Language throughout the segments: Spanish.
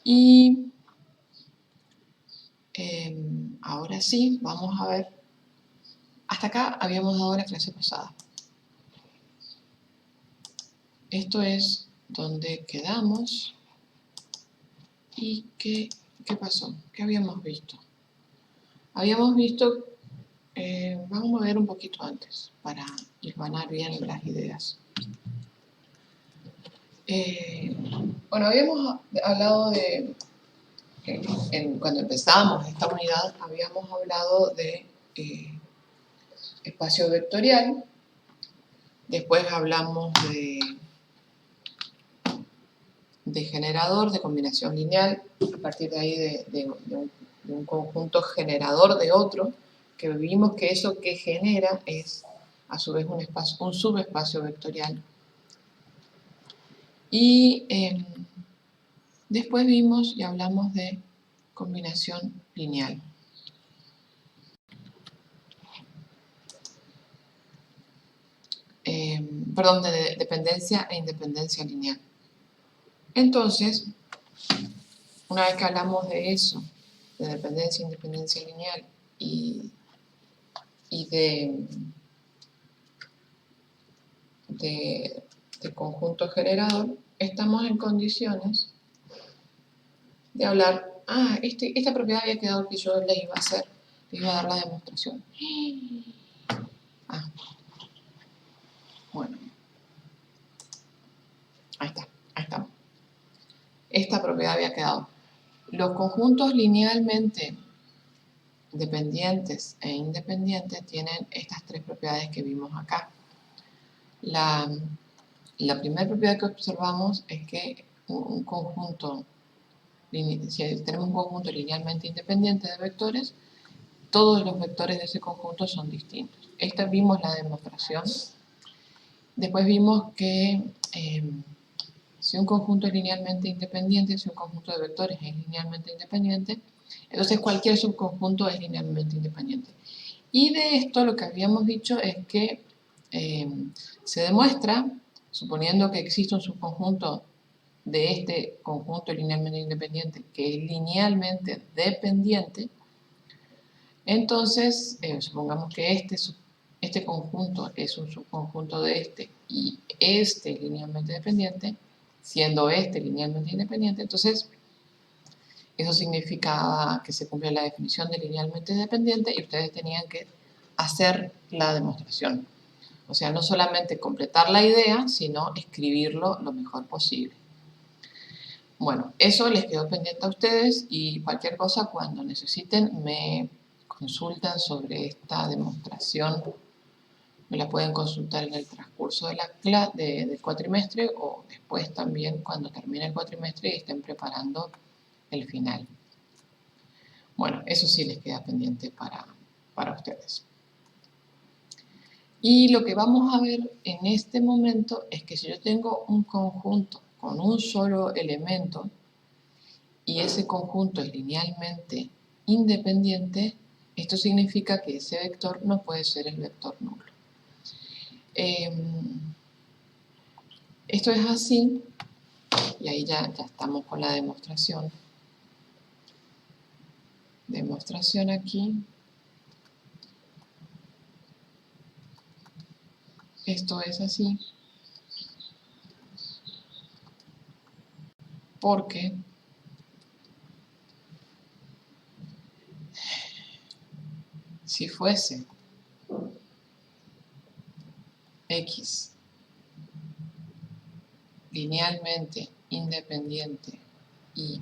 Y ahora sí, vamos a ver. Hasta acá habíamos dado la clase pasada. Esto es donde quedamos. ¿Y qué pasó? ¿Qué habíamos visto? Habíamos visto, vamos a ver un poquito antes para hilvanar bien las ideas. Bueno, habíamos hablado de, cuando empezamos esta unidad, habíamos hablado de espacio vectorial, después hablamos de generador, de combinación lineal, a partir de ahí de un conjunto generador de otro, que vimos que eso que genera es a su vez un subespacio vectorial. Y después vimos y hablamos de combinación lineal. Perdón, de dependencia e independencia lineal. Entonces, una vez que hablamos de eso, de dependencia e independencia lineal y de conjunto generador, estamos en condiciones de hablar, esta propiedad había quedado que yo le iba a hacer, le iba a dar la demostración. Bueno, ahí está. Esta propiedad había quedado. Los conjuntos linealmente dependientes e independientes tienen estas tres propiedades que vimos acá. La primera propiedad que observamos es que un conjunto, si tenemos un conjunto linealmente independiente de vectores, todos los vectores de ese conjunto son distintos. Esta vimos la demostración. Después vimos que si un conjunto es linealmente independiente, si un conjunto de vectores es linealmente independiente, entonces cualquier subconjunto es linealmente independiente. Y de esto lo que habíamos dicho es que se demuestra, suponiendo que existe un subconjunto de este conjunto linealmente independiente que es linealmente dependiente, entonces supongamos que este conjunto es un subconjunto de este y este es linealmente dependiente, siendo este linealmente independiente, entonces eso significaba que se cumple la definición de linealmente dependiente y ustedes tenían que hacer la demostración. O sea, no solamente completar la idea, sino escribirlo lo mejor posible. Bueno, eso les quedó pendiente a ustedes y cualquier cosa cuando necesiten me consultan sobre esta demostración. Me la pueden consultar en el transcurso de del cuatrimestre o después también cuando termine el cuatrimestre y estén preparando el final. Bueno, eso sí les queda pendiente para ustedes. Y lo que vamos a ver en este momento es que si yo tengo un conjunto con un solo elemento y ese conjunto es linealmente independiente, esto significa que ese vector no puede ser el vector nulo. Esto es así, y ahí ya estamos con la demostración. Demostración aquí. Esto es así porque si fuese X linealmente independiente y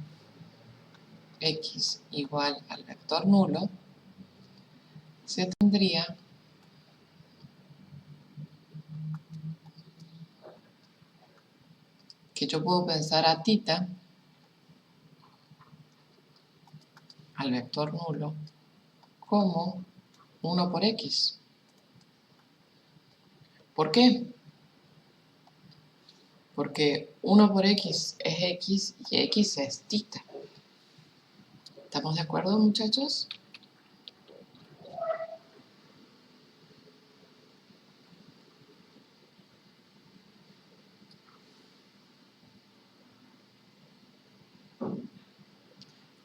X igual al vector nulo, se tendría que yo puedo pensar a θ, al vector nulo, como 1 por X. ¿Por qué? Porque 1 por X es X y X es θ. ¿Estamos de acuerdo, muchachos?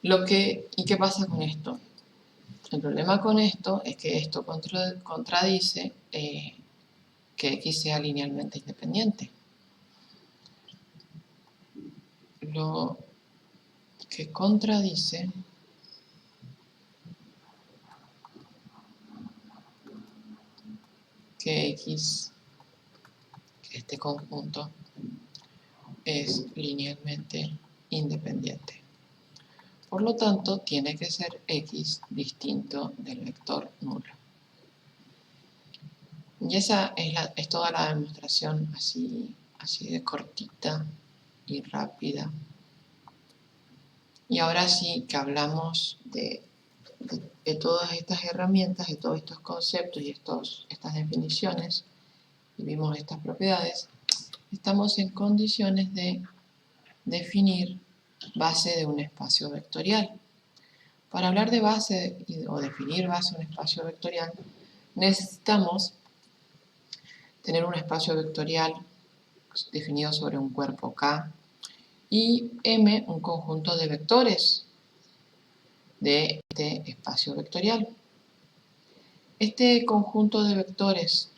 ¿Y qué pasa con esto? El problema con esto es que esto contradice que X sea linealmente independiente. Lo que contradice que X, que este conjunto, es linealmente independiente. Por lo tanto, tiene que ser X distinto del vector nulo. Y esa es toda la demostración así de cortita y rápida. Y ahora sí que hablamos de todas estas herramientas, de todos estos conceptos y estas definiciones, y vimos estas propiedades, estamos en condiciones de definir base de un espacio vectorial. Para hablar de base o definir base de un espacio vectorial, necesitamos tener un espacio vectorial definido sobre un cuerpo K y M un conjunto de vectores de este espacio vectorial. Este conjunto de vectores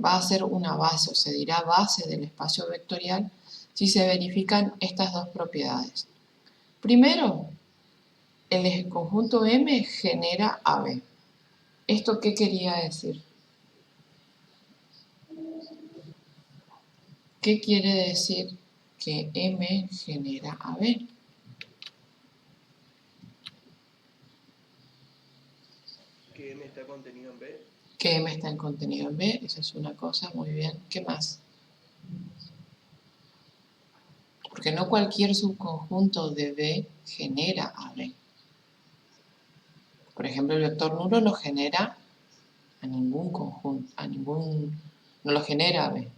va a ser una base, o se dirá base del espacio vectorial si se verifican estas dos propiedades. Primero, el conjunto M genera AB. ¿Esto qué quería decir? ¿Qué quiere decir que M genera AB? Que M está contenido en B. Que M está contenido en B, esa es una cosa, muy bien. ¿Qué más? Porque no cualquier subconjunto de B genera AB. Por ejemplo, el vector nulo no genera a ningún conjunto, no lo genera AB.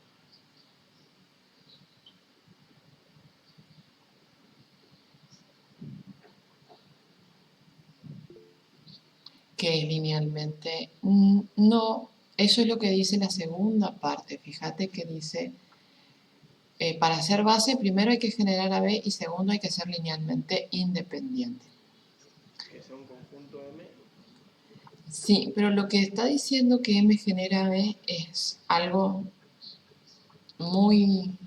Que es linealmente, no, eso es lo que dice la segunda parte. Fíjate que dice, para hacer base, primero hay que generar AB y segundo hay que ser linealmente independiente. ¿Que sea un conjunto M? Sí, pero lo que está diciendo que M genera B es algo muy,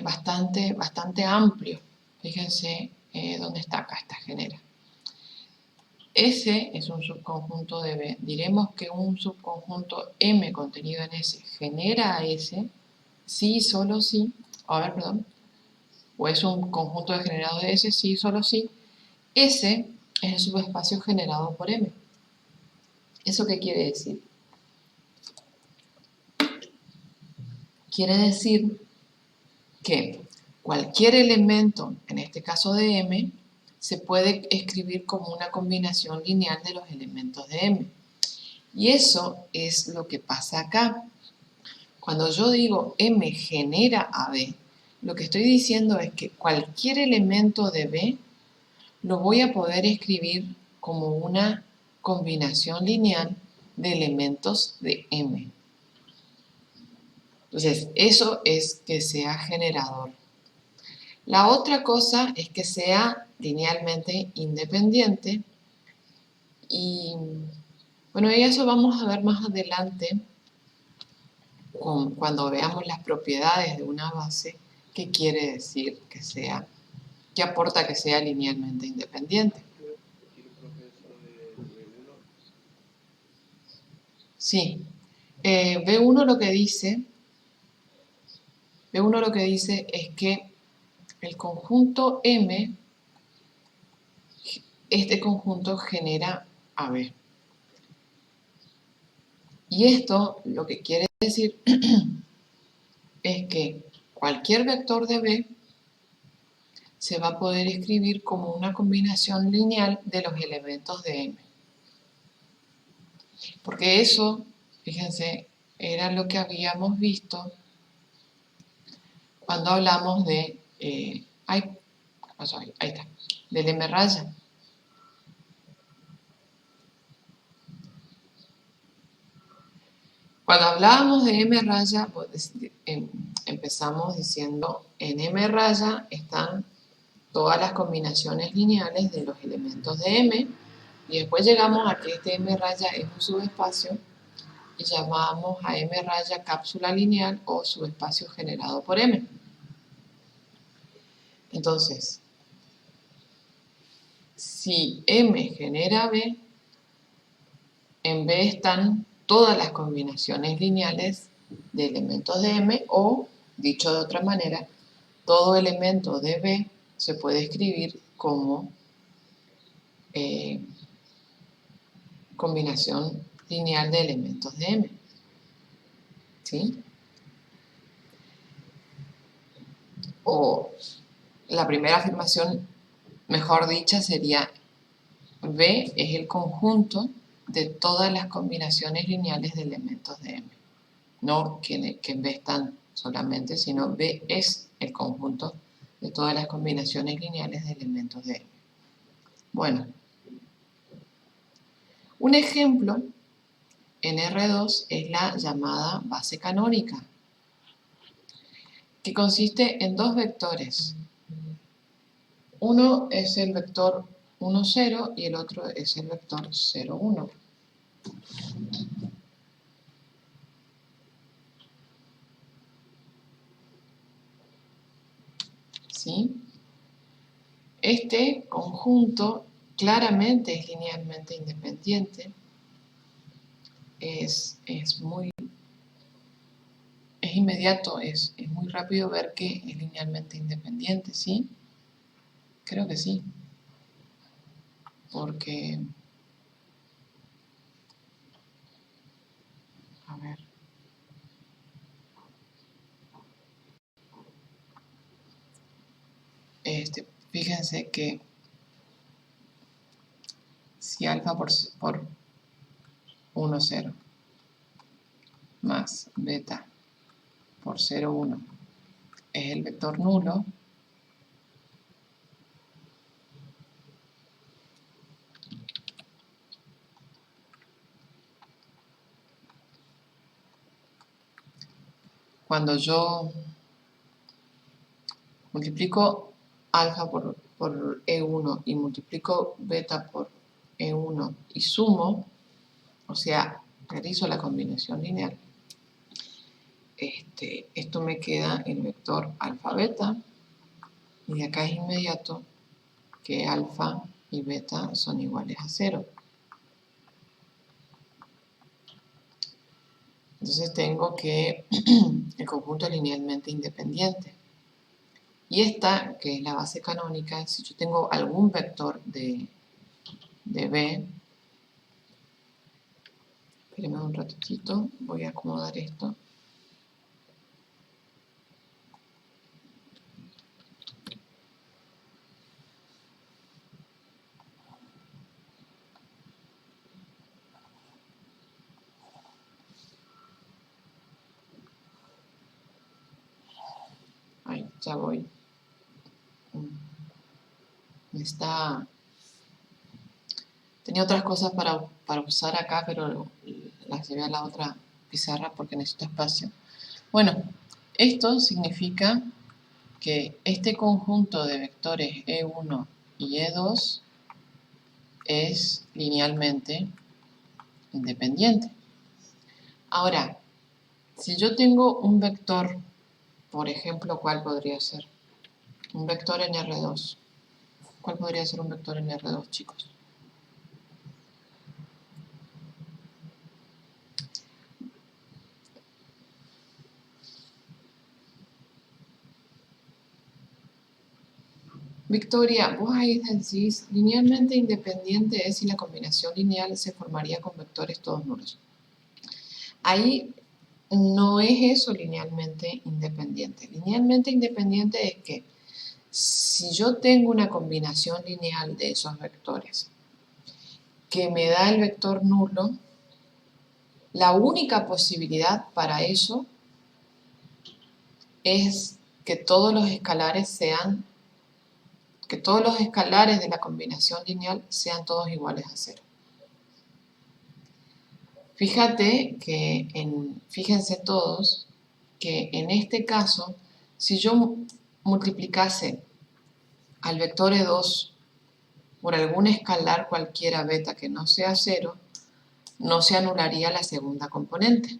bastante amplio. Fíjense dónde está acá, esta genera. S es un subconjunto de B. Diremos que un subconjunto M contenido en S genera a S, sí, solo sí, o es un conjunto de generados de S, sí, solo sí. S es el subespacio generado por M. ¿Eso qué quiere decir? Quiere decir que cualquier elemento, en este caso de M, se puede escribir como una combinación lineal de los elementos de M. Y eso es lo que pasa acá. Cuando yo digo M genera a B, lo que estoy diciendo es que cualquier elemento de B lo voy a poder escribir como una combinación lineal de elementos de M. Entonces, eso es que sea generador. La otra cosa es que sea linealmente independiente y bueno, eso vamos a ver más adelante cuando veamos las propiedades de una base, qué quiere decir que sea, qué aporta que sea linealmente independiente. Sí, B1 lo que dice es que el conjunto M, este conjunto genera AB. Y esto lo que quiere decir es que cualquier vector de B se va a poder escribir como una combinación lineal de los elementos de M. Porque eso, fíjense, era lo que habíamos visto cuando hablamos de, ahí está, del M raya. Cuando hablábamos de M raya, pues, empezamos diciendo en M raya están todas las combinaciones lineales de los elementos de M, y después llegamos a que este M raya es un subespacio y llamamos a M raya cápsula lineal o subespacio generado por M. Entonces, si M genera B, en B están todas las combinaciones lineales de elementos de M, o, dicho de otra manera, todo elemento de B se puede escribir como combinación lineal de elementos de M. ¿Sí? O la primera afirmación, mejor dicha, sería B es el conjunto de todas las combinaciones lineales de elementos de M. No que en B están solamente, sino B es el conjunto de todas las combinaciones lineales de elementos de M. Bueno, un ejemplo en R2 es la llamada base canónica, que consiste en dos vectores. Uno es el vector 1, 0 y el otro es el vector 0, 1. ¿Sí? Este conjunto claramente es linealmente independiente. Es inmediato, es muy rápido ver que es linealmente independiente, ¿sí? Creo que sí. Porque, a ver. Fíjense que si alfa por 1, 0 más beta por 0, 1 es el vector nulo, cuando yo multiplico alfa por E1 y multiplico beta por E1 y sumo, o sea, realizo la combinación lineal, esto me queda el vector alfa beta, y de acá es inmediato que alfa y beta son iguales a 0. Entonces tengo que el conjunto es linealmente independiente. Y esta, que es la base canónica, si yo tengo algún vector de B, espérenme un ratito, voy a acomodar esto. Ahí, ya voy. Tenía otras cosas para usar acá, pero las llevé a la otra pizarra porque necesito espacio. Bueno, esto significa que este conjunto de vectores E1 y E2 es linealmente independiente. Ahora, si yo tengo un vector, por ejemplo, ¿cuál podría ser? Un vector en R2. ¿Cuál podría ser un vector en R2, chicos? Victoria, vos ahí decís, linealmente independiente es si la combinación lineal se formaría con vectores todos nulos. Ahí no es eso linealmente independiente. Linealmente independiente es que si yo tengo una combinación lineal de esos vectores que me da el vector nulo, la única posibilidad para eso es que todos los escalares de la combinación lineal sean todos iguales a 0. Fíjense todos que en este caso, si yo multiplicase al vector E2 por algún escalar cualquiera beta que no sea 0, no se anularía la segunda componente.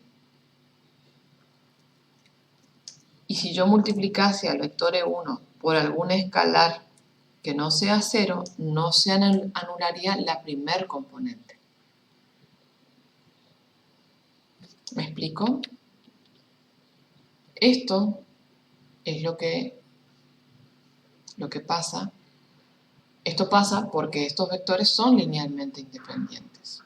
Y si yo multiplicase al vector E1 por algún escalar que no sea 0, no se anularía la primer componente. ¿Me explico? Esto es lo que pasa. Esto pasa porque estos vectores son linealmente independientes.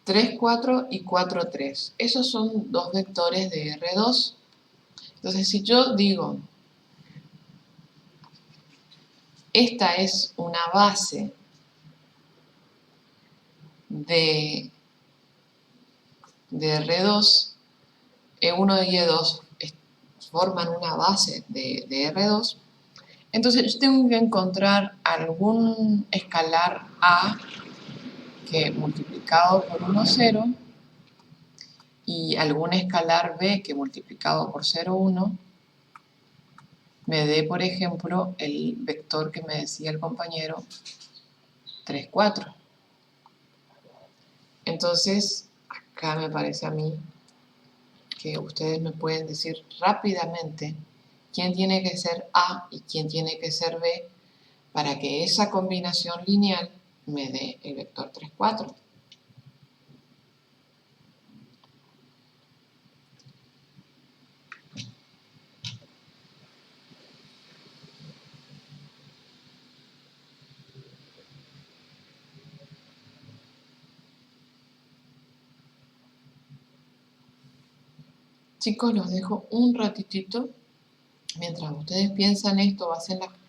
(3, 4 y 4, 3). Esos son dos vectores de R2. Entonces, si yo digo, esta es una base de R2, E1 y E2 forman una base de R2, entonces yo tengo que encontrar algún escalar A que multiplicado por 1, 0, y algún escalar B que multiplicado por 0, 1, me dé, por ejemplo, el vector que me decía el compañero, 3, 4. Entonces, acá me parece a mí que ustedes me pueden decir rápidamente quién tiene que ser A y quién tiene que ser B para que esa combinación lineal me dé el vector 3, 4. Chicos, los dejo un ratitito mientras ustedes piensan esto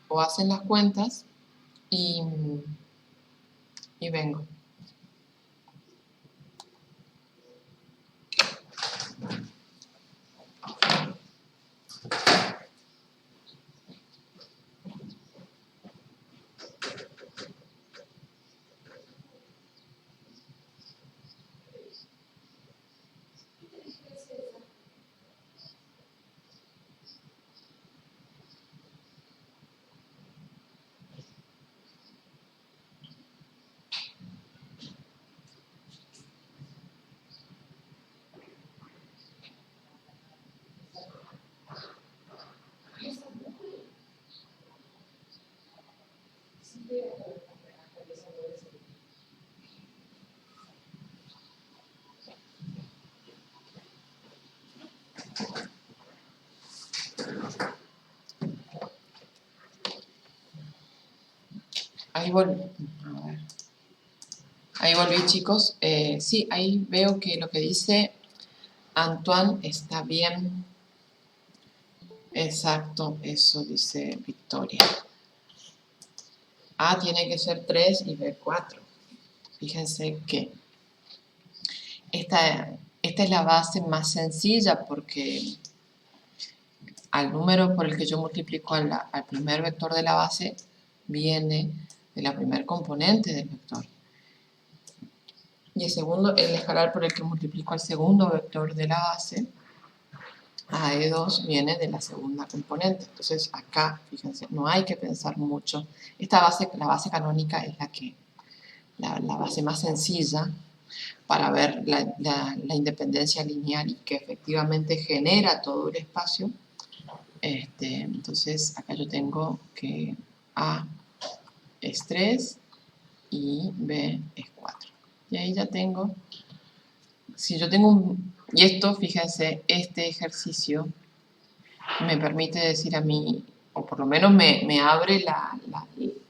o hacen las cuentas y vengo. Ahí volví. A ver. Ahí volví, chicos. Sí, ahí veo que lo que dice Antoine está bien. Exacto, eso dice Victoria. A tiene que ser 3 y B 4. Fíjense que esta es la base más sencilla porque al número por el que yo multiplico al primer vector de la base viene de la primer componente del vector. Y el escalar por el que multiplico al segundo vector de la base, a E2, viene de la segunda componente. Entonces acá, fíjense, no hay que pensar mucho. Esta base, la base canónica, es la base más sencilla para ver la independencia lineal y que efectivamente genera todo el espacio. Entonces acá yo tengo que A es 3 y B es 4. Y ahí ya tengo, si yo tengo y esto, fíjense, este ejercicio me permite decir a mí, o por lo menos me abre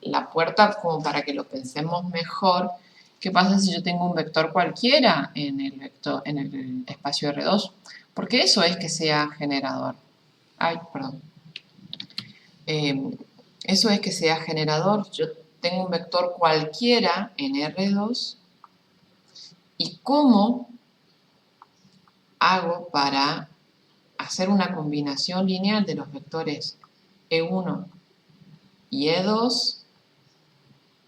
la puerta como para que lo pensemos mejor. ¿Qué pasa si yo tengo un vector cualquiera en el espacio R2? Porque eso es que sea generador. Ay, perdón. Eso es que sea generador. Yo tengo un vector cualquiera en R2. ¿Y cómo hago para hacer una combinación lineal de los vectores E1 y E2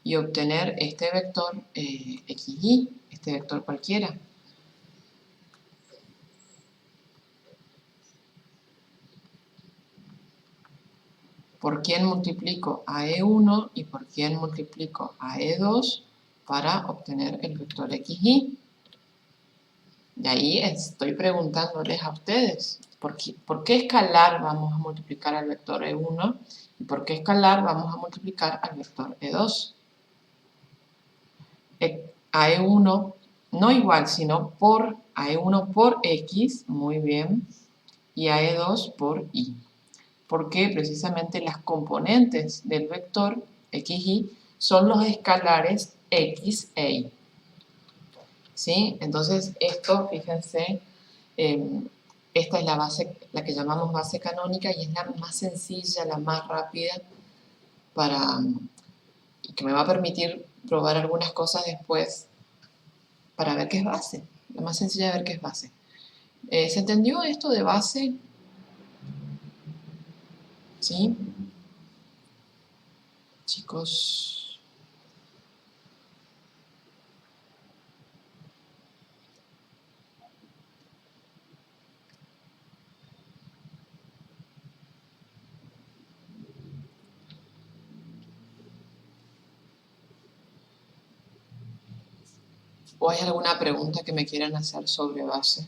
y obtener este vector XY, este vector cualquiera. ¿Por quién multiplico a E1 y por quién multiplico a E2 para obtener el vector XY? Y ahí estoy preguntándoles a ustedes, ¿por qué escalar vamos a multiplicar al vector E1 y por qué escalar vamos a multiplicar al vector E2? A E1 no igual, sino por a E1 por X, muy bien, y a E2 por Y. Porque precisamente las componentes del vector XY son los escalares X e Y. ¿Sí? Entonces esto, fíjense, esta es la base, la que llamamos base canónica y es la más sencilla, la más rápida y que me va a permitir probar algunas cosas después para ver qué es base. La más sencilla de ver qué es base. ¿Se entendió esto de base? ¿Sí? Chicos. ¿O hay alguna pregunta que me quieran hacer sobre base?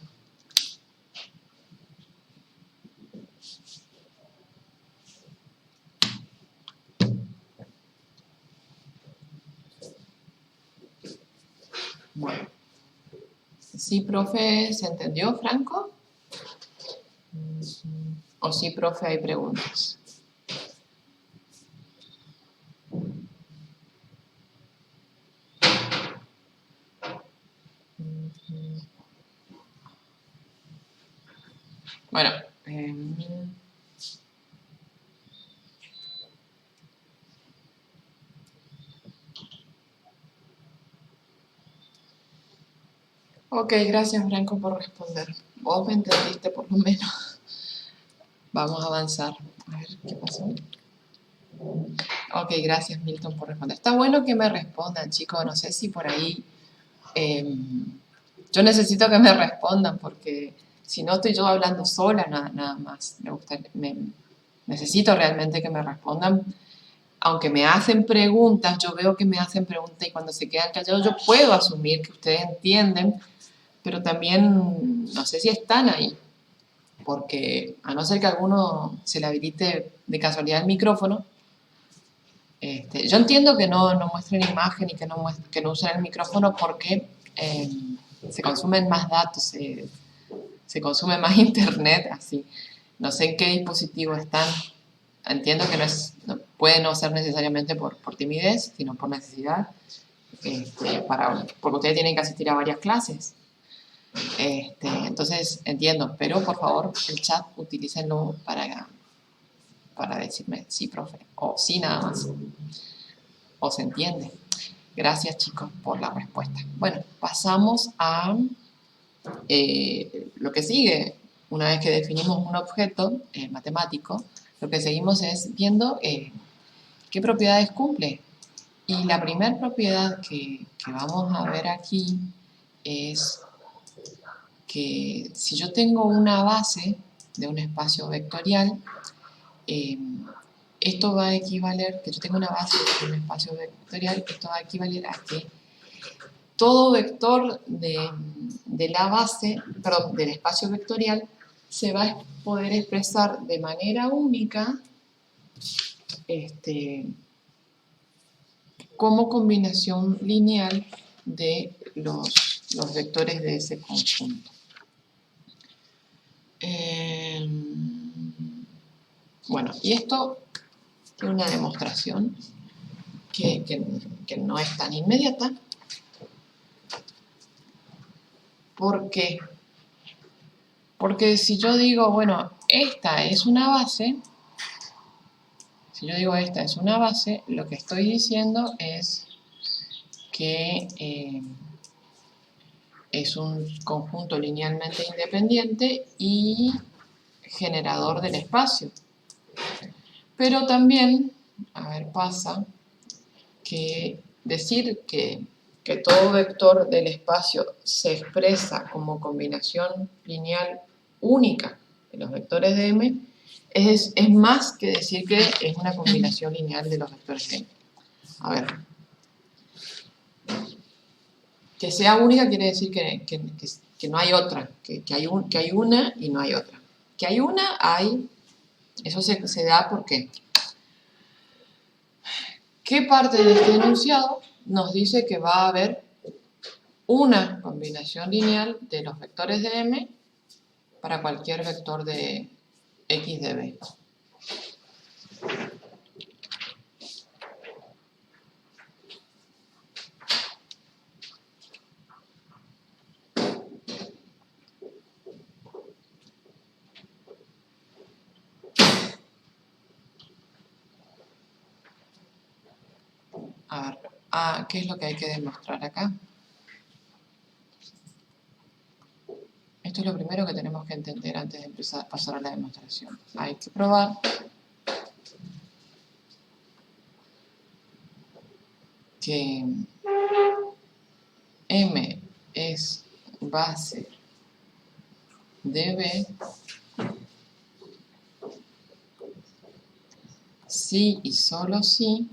Bueno. ¿Sí, profe? ¿Se entendió, Franco? ¿O sí, profe, hay preguntas? Bueno, ok, gracias, Franco, por responder. Vos me entendiste por lo menos. Vamos a avanzar. A ver, ¿qué pasó? Ok, gracias, Milton, por responder. Está bueno que me respondan, chicos. No sé si por ahí... yo necesito que me respondan porque si no estoy yo hablando sola nada más. Necesito realmente que me respondan. Aunque me hacen preguntas, yo veo que me hacen preguntas y cuando se quedan callados yo puedo asumir que ustedes entienden, pero también no sé si están ahí, porque a no ser que alguno se le habilite de casualidad el micrófono, yo entiendo que no muestren imagen y que no usen el micrófono porque se consumen más datos, se consume más internet, así. No sé en qué dispositivo están. Entiendo que puede no ser necesariamente por timidez, sino por necesidad, porque ustedes tienen que asistir a varias clases. Entonces, entiendo, pero por favor, el chat utilícenlo para decirme sí, profe, o sí nada más, o se entiende. Gracias, chicos, por la respuesta. Bueno, pasamos a lo que sigue. Una vez que definimos un objeto matemático, lo que seguimos es viendo qué propiedades cumple. Y la primera propiedad que vamos a ver aquí es que si yo tengo una base de un espacio vectorial, esto va a equivaler, que yo tengo una base de un espacio vectorial, esto va a equivaler a que todo vector de la base, perdón, del espacio vectorial se va a poder expresar de manera única como combinación lineal de los vectores de ese conjunto. Bueno, y esto tiene una demostración que no es tan inmediata. ¿Por qué? Porque si yo digo, bueno, esta es una base, si yo digo esta es una base, lo que estoy diciendo es que es un conjunto linealmente independiente y generador del espacio. Pero también, a ver, pasa que decir que todo vector del espacio se expresa como combinación lineal única de los vectores de M es más que decir que es una combinación lineal de los vectores de M. A ver, que sea única quiere decir que no hay otra, que hay una y no hay otra. Que hay una, hay, eso se da porque ¿qué parte de este enunciado nos dice que va a haber una combinación lineal de los vectores de M para cualquier vector de X de B? A ver, ¿qué es lo que hay que demostrar acá? Esto es lo primero que tenemos que entender antes de empezar a pasar a la demostración. Hay que probar que M es base de B si y solo si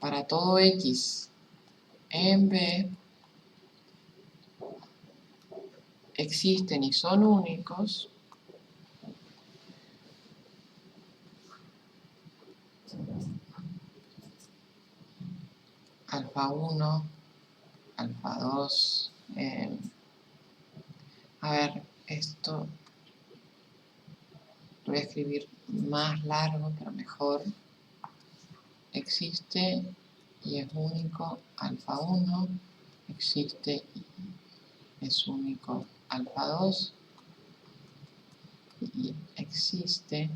para todo X en B existen y son únicos alfa 1, alfa 2, a ver, esto lo voy a escribir más largo, pero mejor. Existe y es único alfa 1, existe y es único alfa 2, y existe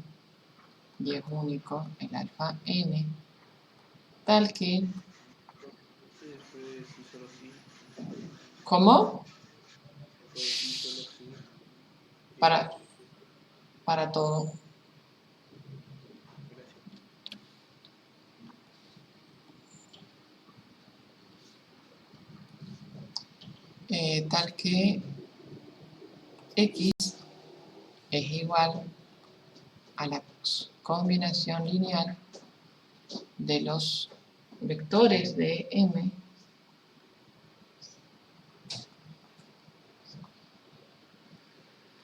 y es único el alfa n, tal que... ¿Cómo? Para todo. Tal que X es igual a la combinación lineal de los vectores de M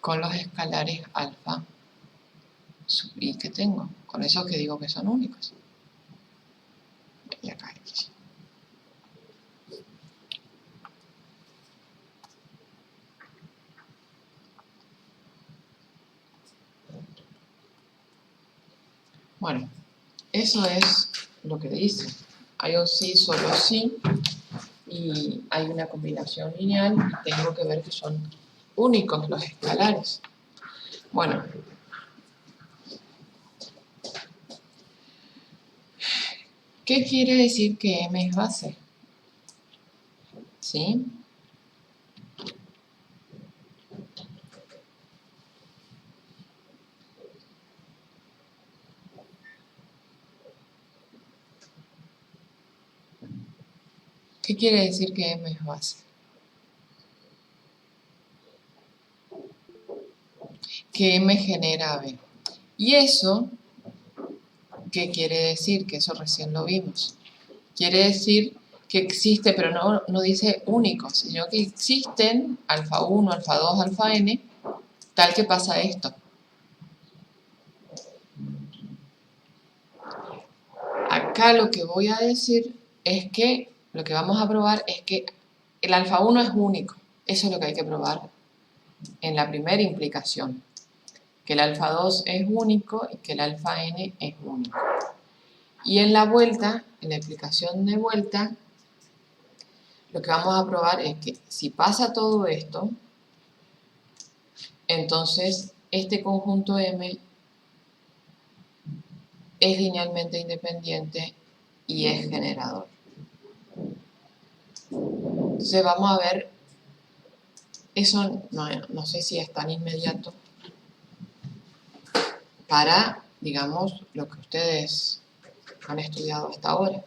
con los escalares alfa sub I que tengo. Con eso que digo que son únicos. Y acá X. Bueno, eso es lo que dice. Hay un sí, solo sí, y hay una combinación lineal, y tengo que ver que son únicos los escalares. Bueno, ¿qué quiere decir que M es base? ¿Sí? ¿Qué quiere decir que M es base? Que M genera B. Y eso, ¿qué quiere decir? Que eso recién lo vimos. Quiere decir que existe, pero no dice únicos, sino que existen alfa 1, alfa 2, alfa n, tal que pasa esto. Acá lo que voy a decir es que, lo que vamos a probar es que el alfa 1 es único. Eso es lo que hay que probar en la primera implicación. Que el alfa 2 es único y que el alfa n es único. Y en la vuelta, en la implicación de vuelta, lo que vamos a probar es que si pasa todo esto, entonces este conjunto M es linealmente independiente y es generador. Entonces vamos a ver eso no sé si es tan inmediato para, digamos, lo que ustedes han estudiado hasta ahora.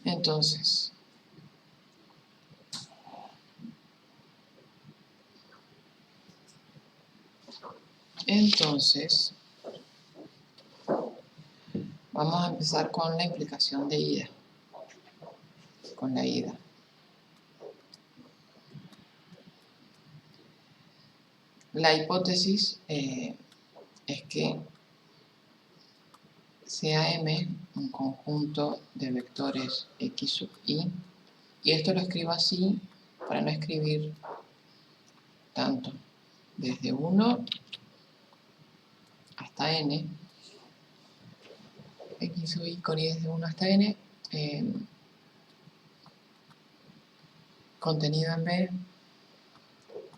Entonces, vamos a empezar con la implicación de ida, con la ida. La hipótesis es que sea M un conjunto de vectores X sub I, y esto lo escribo así para no escribir tanto, desde 1 hasta N, X sub I con I desde 1 hasta N, contenido en B,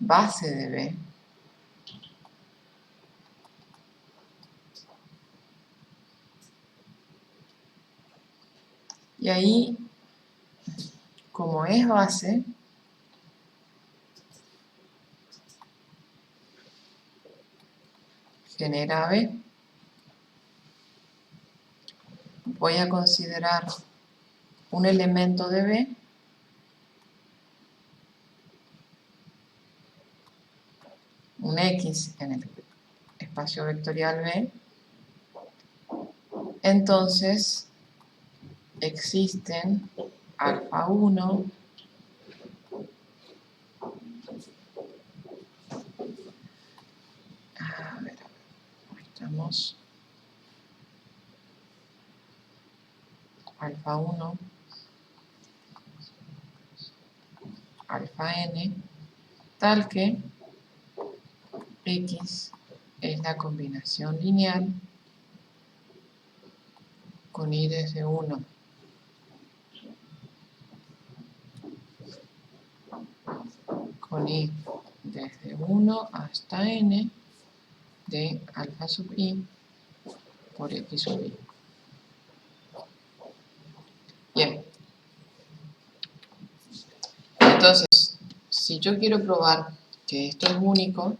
base de B, y ahí, como es base, genera B. Voy a considerar un elemento de B un X en el espacio vectorial B, entonces existen alfa 1, estamos, alfa 1, alfa n, tal que X es la combinación lineal con I desde 1 con I desde 1 hasta n de alfa sub I por X sub I. Bien. Entonces, si yo quiero probar que esto es único,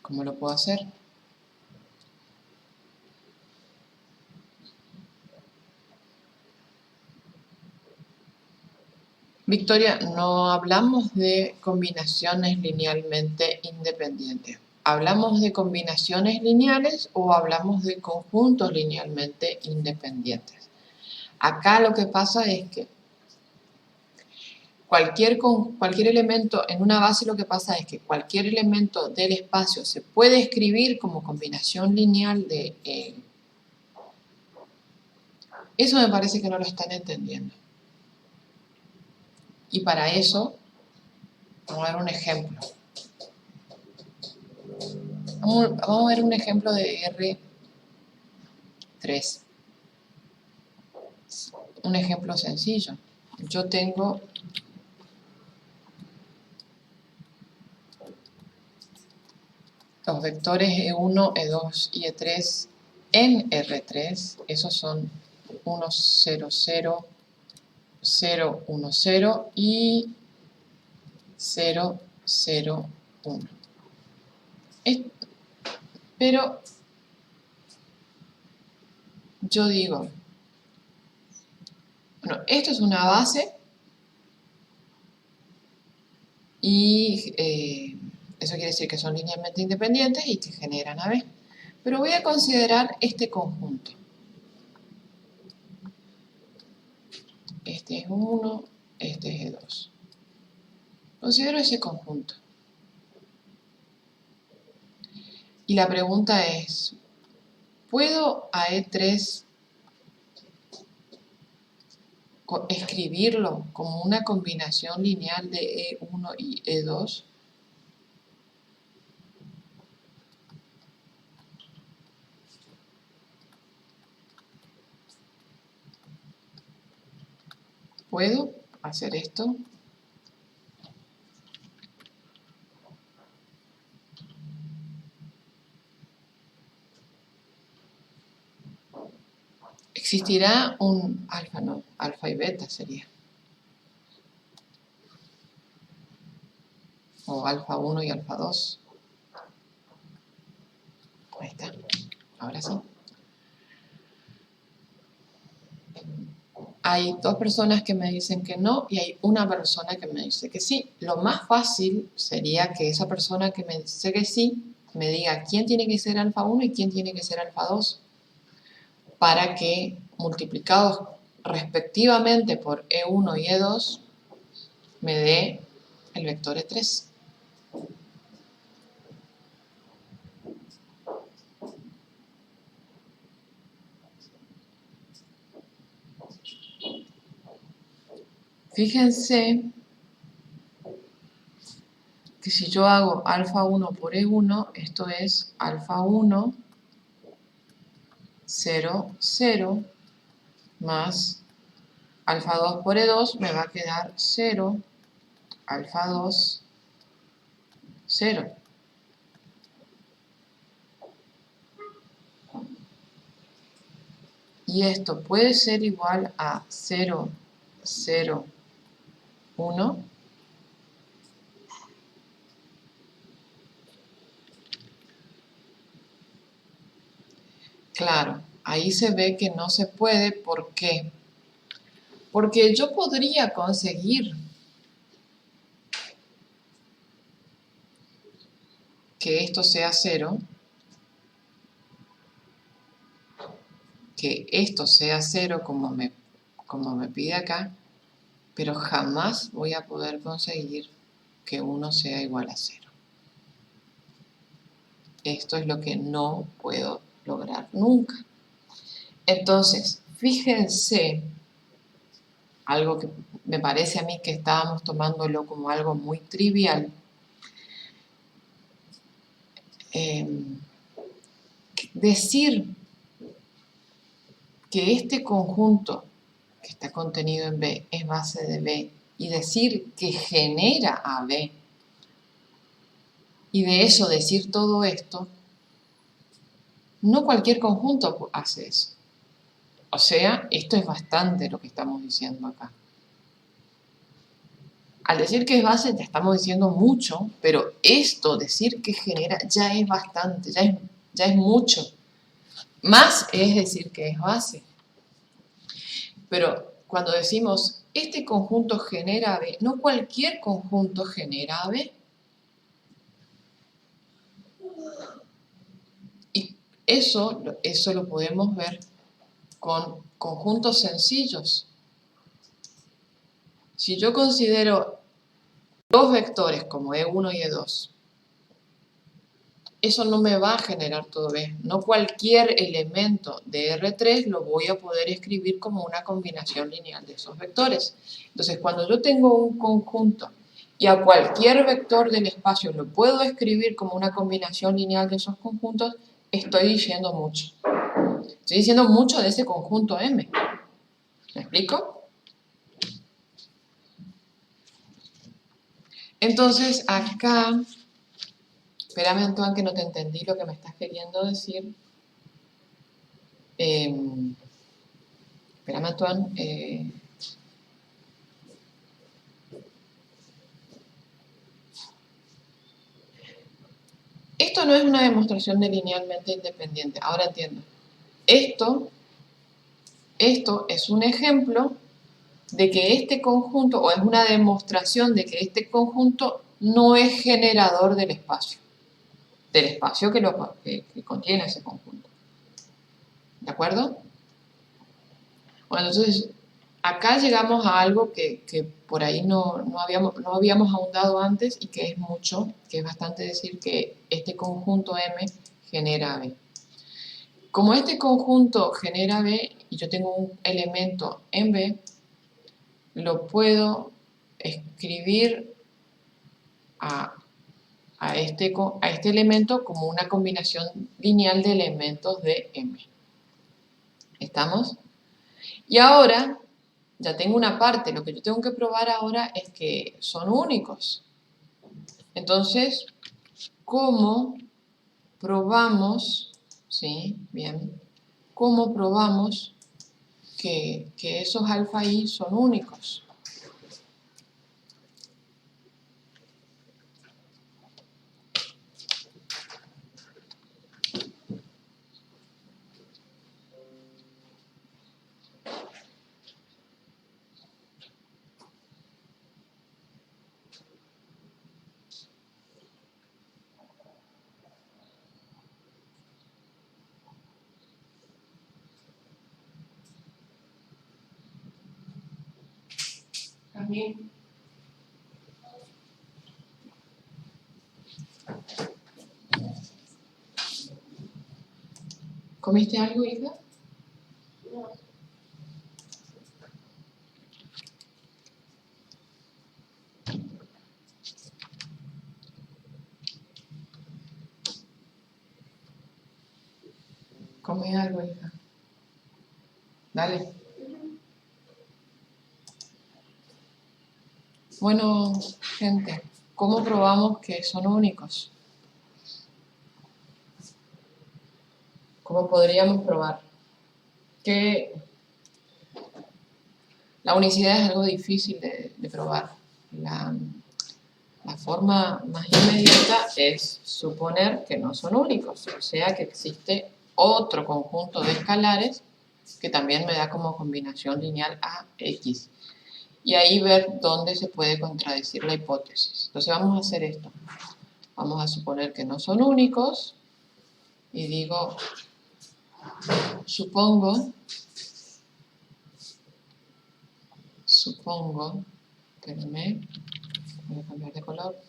¿cómo lo puedo hacer? Victoria, no hablamos de combinaciones linealmente independientes. ¿Hablamos de combinaciones lineales o hablamos de conjuntos linealmente independientes? Acá lo que pasa es que cualquier elemento en una base, lo que pasa es que cualquier elemento del espacio se puede escribir como combinación lineal de Eso me parece que no lo están entendiendo. Y para eso, vamos a ver un ejemplo. Vamos a ver un ejemplo de R3. Un ejemplo sencillo. Yo tengo los vectores E1, E2 y E3 en R3. Esos son 1, 0, 0, 0, 1, 0 y 0, 0, 1. Pero yo digo, bueno, esto es una base y eso quiere decir que son linealmente independientes y que generan AB. Pero voy a considerar este conjunto. Este es 1, este es 2. Considero ese conjunto. Y la pregunta es, ¿puedo a E3 escribirlo como una combinación lineal de E1 y E2? ¿Puedo hacer esto? Existirá un alfa, no, alfa y beta sería. o alfa 1 y alfa 2. Ahí está, ahora sí. Hay dos personas que me dicen que no y hay una persona que me dice que sí. Lo más fácil sería que esa persona que me dice que sí me diga quién tiene que ser alfa 1 y quién tiene que ser alfa 2 para que multiplicados respectivamente por E1 y E2 me dé el vector E3. Fíjense que si yo hago alfa 1 por E1, esto es alfa 1, 0, 0, más alfa 2 por E2 me va a quedar 0, alfa 2, 0. Y esto puede ser igual a 0, 0, 1. Claro, ahí se ve que no se puede. ¿Por qué? Porque yo podría conseguir que esto sea 0, que esto sea 0 como me pide acá, pero jamás voy a poder conseguir que 1 sea igual a 0. Esto es lo que no puedo lograr nunca. Entonces, fíjense, algo que me parece a mí que estábamos tomándolo como algo muy trivial, decir que este conjunto que está contenido en B es base de B y decir que genera a B y de eso decir todo esto, no cualquier conjunto hace eso. O sea, esto es bastante lo que estamos diciendo acá. Al decir que es base ya estamos diciendo mucho, pero esto, decir que genera, ya es bastante, ya es mucho. Más es decir que es base. Pero cuando decimos, este conjunto genera B, no cualquier conjunto genera B. Y eso lo podemos ver con conjuntos sencillos. Si yo considero dos vectores como E1 y E2, eso no me va a generar todo B. No cualquier elemento de R3 lo voy a poder escribir como una combinación lineal de esos vectores. Entonces, cuando yo tengo un conjunto y a cualquier vector del espacio lo puedo escribir como una combinación lineal de esos conjuntos, estoy diciendo mucho. Estoy diciendo mucho de ese conjunto M. ¿Me explico? Entonces, acá, espérame, Antoine, que no te entendí lo que me estás queriendo decir. Espérame, Antoine. Esto no es una demostración de linealmente independiente. Ahora entiendo. Esto es un ejemplo de que este conjunto, o es una demostración de que este conjunto no es generador del espacio que contiene ese conjunto. ¿De acuerdo? Bueno, entonces, acá llegamos a algo que por ahí no habíamos ahondado antes y que es mucho, que es bastante decir que este conjunto M genera B. Como este conjunto genera B y yo tengo un elemento en B, lo puedo escribir a este elemento como una combinación lineal de elementos de M. ¿Estamos? Y ahora, ya tengo una parte, lo que yo tengo que probar ahora es que son únicos. Entonces, ¿cómo probamos, sí, bien, cómo probamos que esos alfa i son únicos? También. ¿Comiste algo, hija? No. Come algo, hija. Dale. Bueno, gente, ¿cómo probamos que son únicos? ¿Cómo podríamos probar? Que la unicidad es algo difícil de probar. La forma más inmediata es suponer que no son únicos, o sea que existe otro conjunto de escalares que también me da como combinación lineal a x. Y ahí ver dónde se puede contradecir la hipótesis. Entonces vamos a hacer esto. Vamos a suponer que no son únicos y digo, supongo, espérenme, voy a cambiar de color.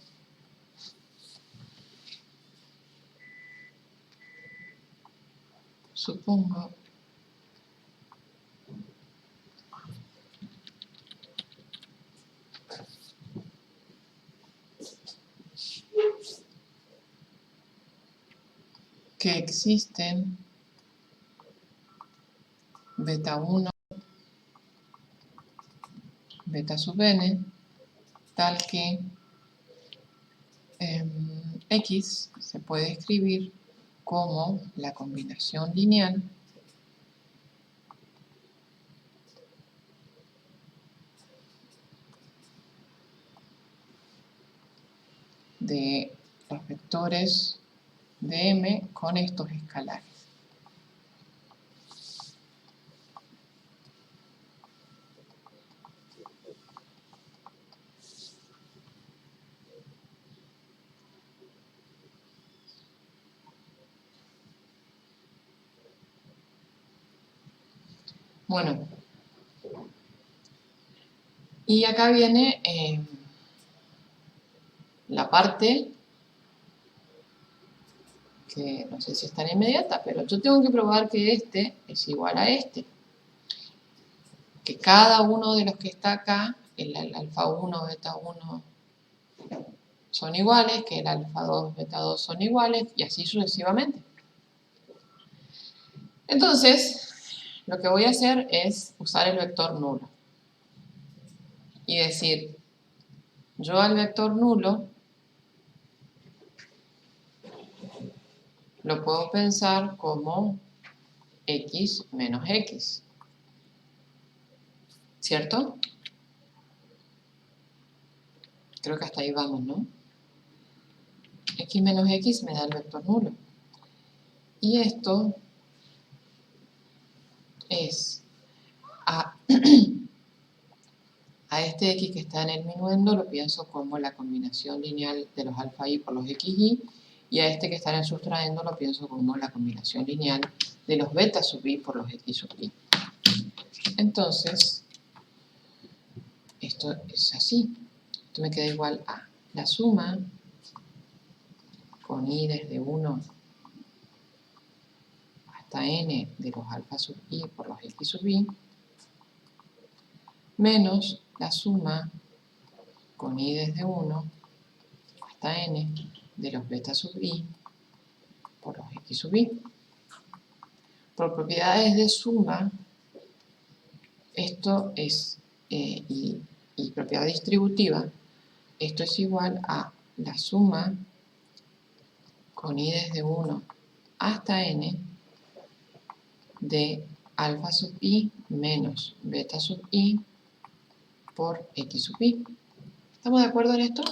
Supongo que existen beta 1, beta sub n, tal que x se puede escribir como la combinación lineal de los vectores de m con estos escalares. Bueno, y acá viene la parte que no sé si es tan inmediata, pero yo tengo que probar que este es igual a este. Que cada uno de los que está acá, el alfa 1, beta 1, son iguales, que el alfa 2, beta 2 son iguales, y así sucesivamente. Entonces, lo que voy a hacer es usar el vector nulo. Y decir, yo al vector nulo lo puedo pensar como x menos x. ¿Cierto? Creo que hasta ahí vamos, ¿no? X menos x me da el vector nulo. Y esto es a este x que está en el minuendo lo pienso como la combinación lineal de los alfa i por los xy, y a este que está en el sustraendo lo pienso como la combinación lineal de los beta sub i por los x sub i. Entonces, esto es así. Esto me queda igual a la suma con i desde 1 hasta n de los alfa sub i por los x sub i, menos la suma con i desde 1 hasta n de los beta sub i por los x sub i. Por propiedades de suma, esto es, y propiedad distributiva, esto es igual a la suma con i desde 1 hasta n de alfa sub i menos beta sub i por x sub i. ¿Estamos de acuerdo en esto?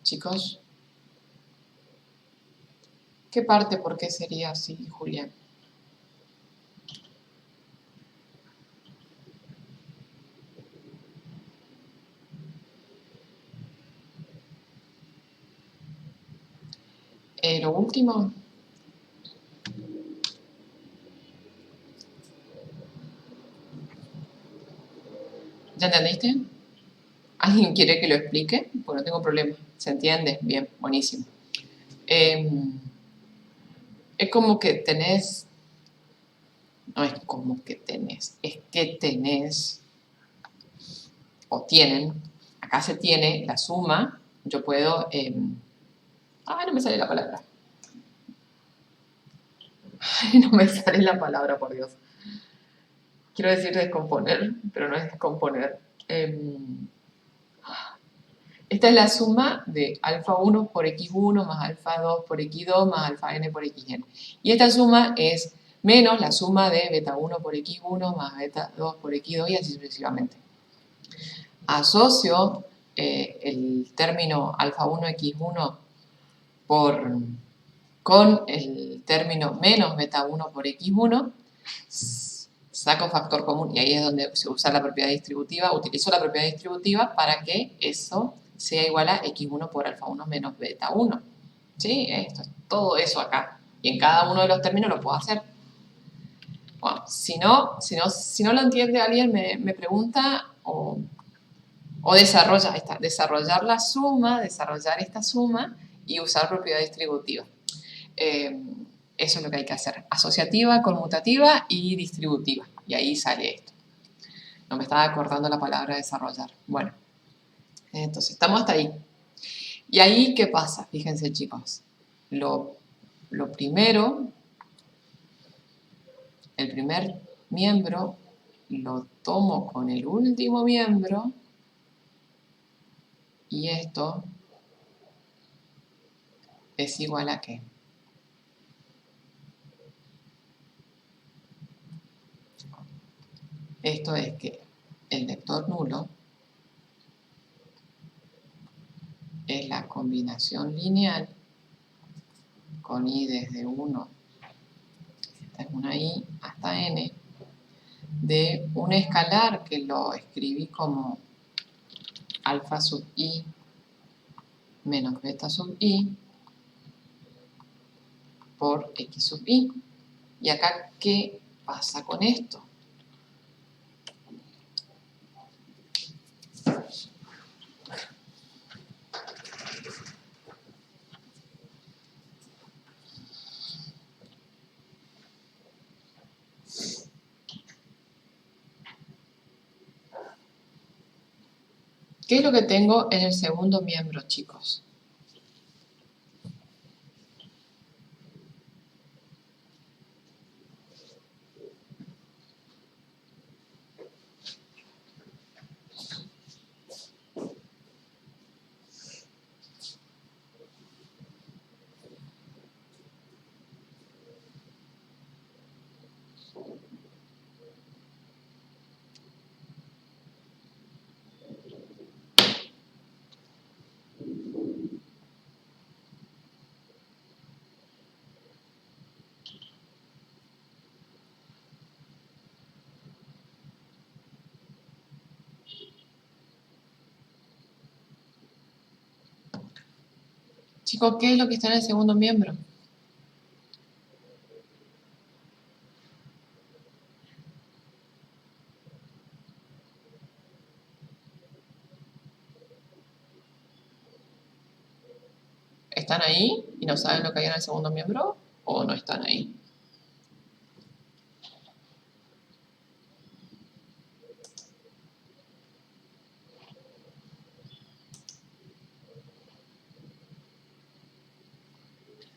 Chicos, ¿qué parte por qué sería así, Julián? Lo último, ¿ya entendiste? ¿Alguien quiere que lo explique? Pues no tengo problema. ¿Se entiende? Bien, buenísimo. Es como que tenés, no es como que tenés, es que tenés, o tienen, acá se tiene la suma, yo puedo, no me sale la palabra. No me sale la palabra, por Dios. Quiero decir descomponer, pero no es descomponer. Esta es la suma de alfa 1 por x1 más alfa 2 por x2 más alfa n por xn. Y esta suma es menos la suma de beta 1 por x1 más beta 2 por x2 y así sucesivamente. Asocio el término alfa 1 x1 con el término menos beta 1 por x1, saco factor común y ahí es donde se usa la propiedad distributiva. Utilizo la propiedad distributiva para que eso sea igual a x1 por alfa 1 menos beta 1. ¿Sí? Esto es todo eso acá. Y en cada uno de los términos lo puedo hacer. Bueno, si no lo entiende alguien, me pregunta o desarrolla desarrollar la suma, desarrollar esta suma y usar propiedad distributiva. Eso es lo que hay que hacer. Asociativa, conmutativa y distributiva. Y ahí sale esto. No me estaba acordando la palabra desarrollar. Bueno, entonces estamos hasta ahí. ¿Y ahí qué pasa? Fíjense, chicos. Lo primero, el primer miembro lo tomo con el último miembro y esto es igual a ¿qué? Esto es que el vector nulo es la combinación lineal con i desde 1, esta es una i, hasta n, de un escalar que lo escribí como alfa sub i menos beta sub i por x sub i. Y acá, ¿qué pasa con esto? ¿Qué es lo que tengo en el segundo miembro, chicos? Chicos, ¿qué es lo que está en el segundo miembro? ¿Están ahí y no saben lo que hay en el segundo miembro? ¿O no están ahí?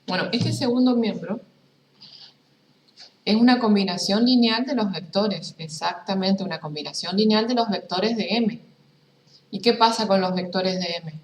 Bueno, este segundo miembro es una combinación lineal de los vectores, exactamente una combinación lineal de los vectores de M. ¿Y qué pasa con los vectores de M?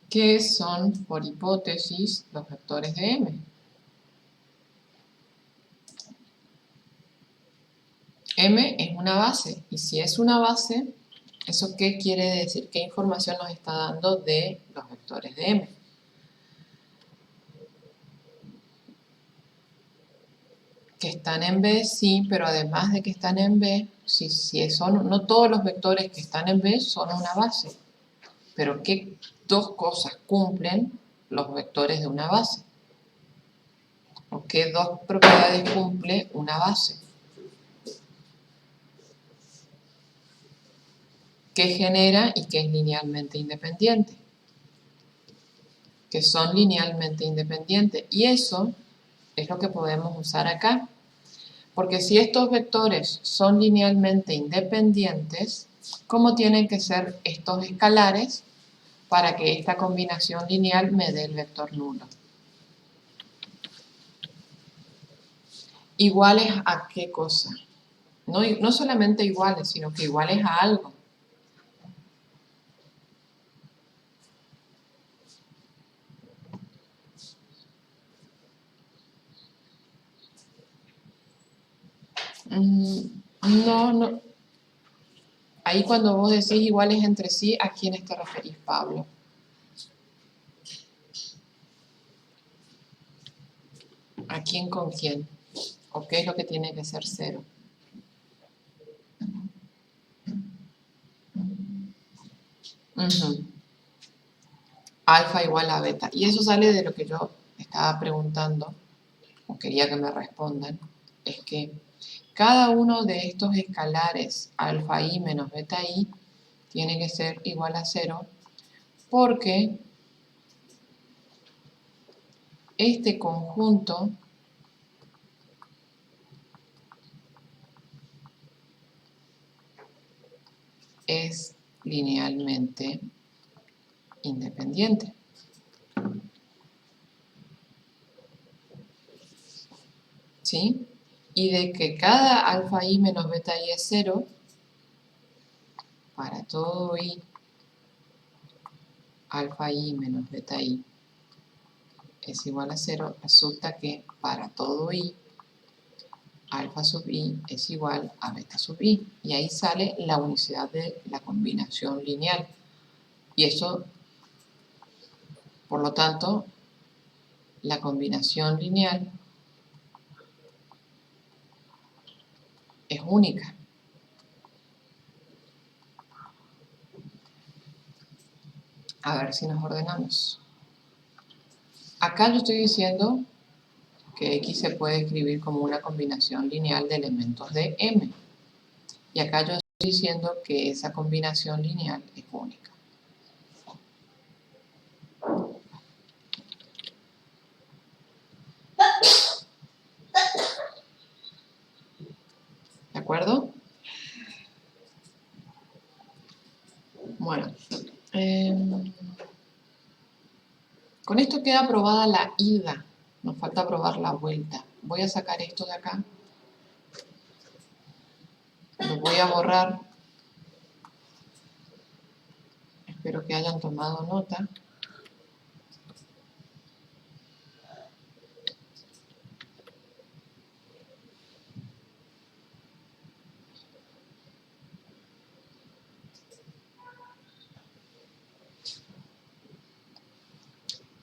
¿Qué son, por hipótesis, los vectores de M? M es una base. Y si es una base, ¿eso qué quiere decir? ¿Qué información nos está dando de los vectores de M? Que están en B, sí, pero además de que están en B, no todos los vectores que están en B son una base. Pero ¿qué dos cosas cumplen los vectores de una base? ¿O qué dos propiedades cumple una base? ¿Qué genera y qué es linealmente independiente? Que son linealmente independientes. Y eso es lo que podemos usar acá. Porque si estos vectores son linealmente independientes, ¿cómo tienen que ser estos escalares para que esta combinación lineal me dé el vector nulo? ¿Iguales a qué cosa? No solamente iguales, sino que iguales a algo. No. Ahí cuando vos decís iguales entre sí, ¿a quiénes te referís, Pablo? ¿A quién con quién? ¿O qué es lo que tiene que ser cero? Alfa igual a beta. Y eso sale de lo que yo estaba preguntando, o quería que me respondan, es que cada uno de estos escalares, alfa i menos beta i, tiene que ser igual a cero, porque este conjunto es linealmente independiente. ¿Sí? Y de que cada alfa i menos beta i es cero, para todo i, alfa i menos beta i es igual a cero, resulta que para todo i, alfa sub i es igual a beta sub i. Y ahí sale la unicidad de la combinación lineal. Y eso, por lo tanto, la combinación lineal es única. A ver si nos ordenamos. Acá yo estoy diciendo que X se puede escribir como una combinación lineal de elementos de M. Y acá yo estoy diciendo que esa combinación lineal es única. ¿De acuerdo? Bueno. Con esto queda aprobada la ida. Nos falta probar la vuelta. Voy a sacar esto de acá. Lo voy a borrar. Espero que hayan tomado nota.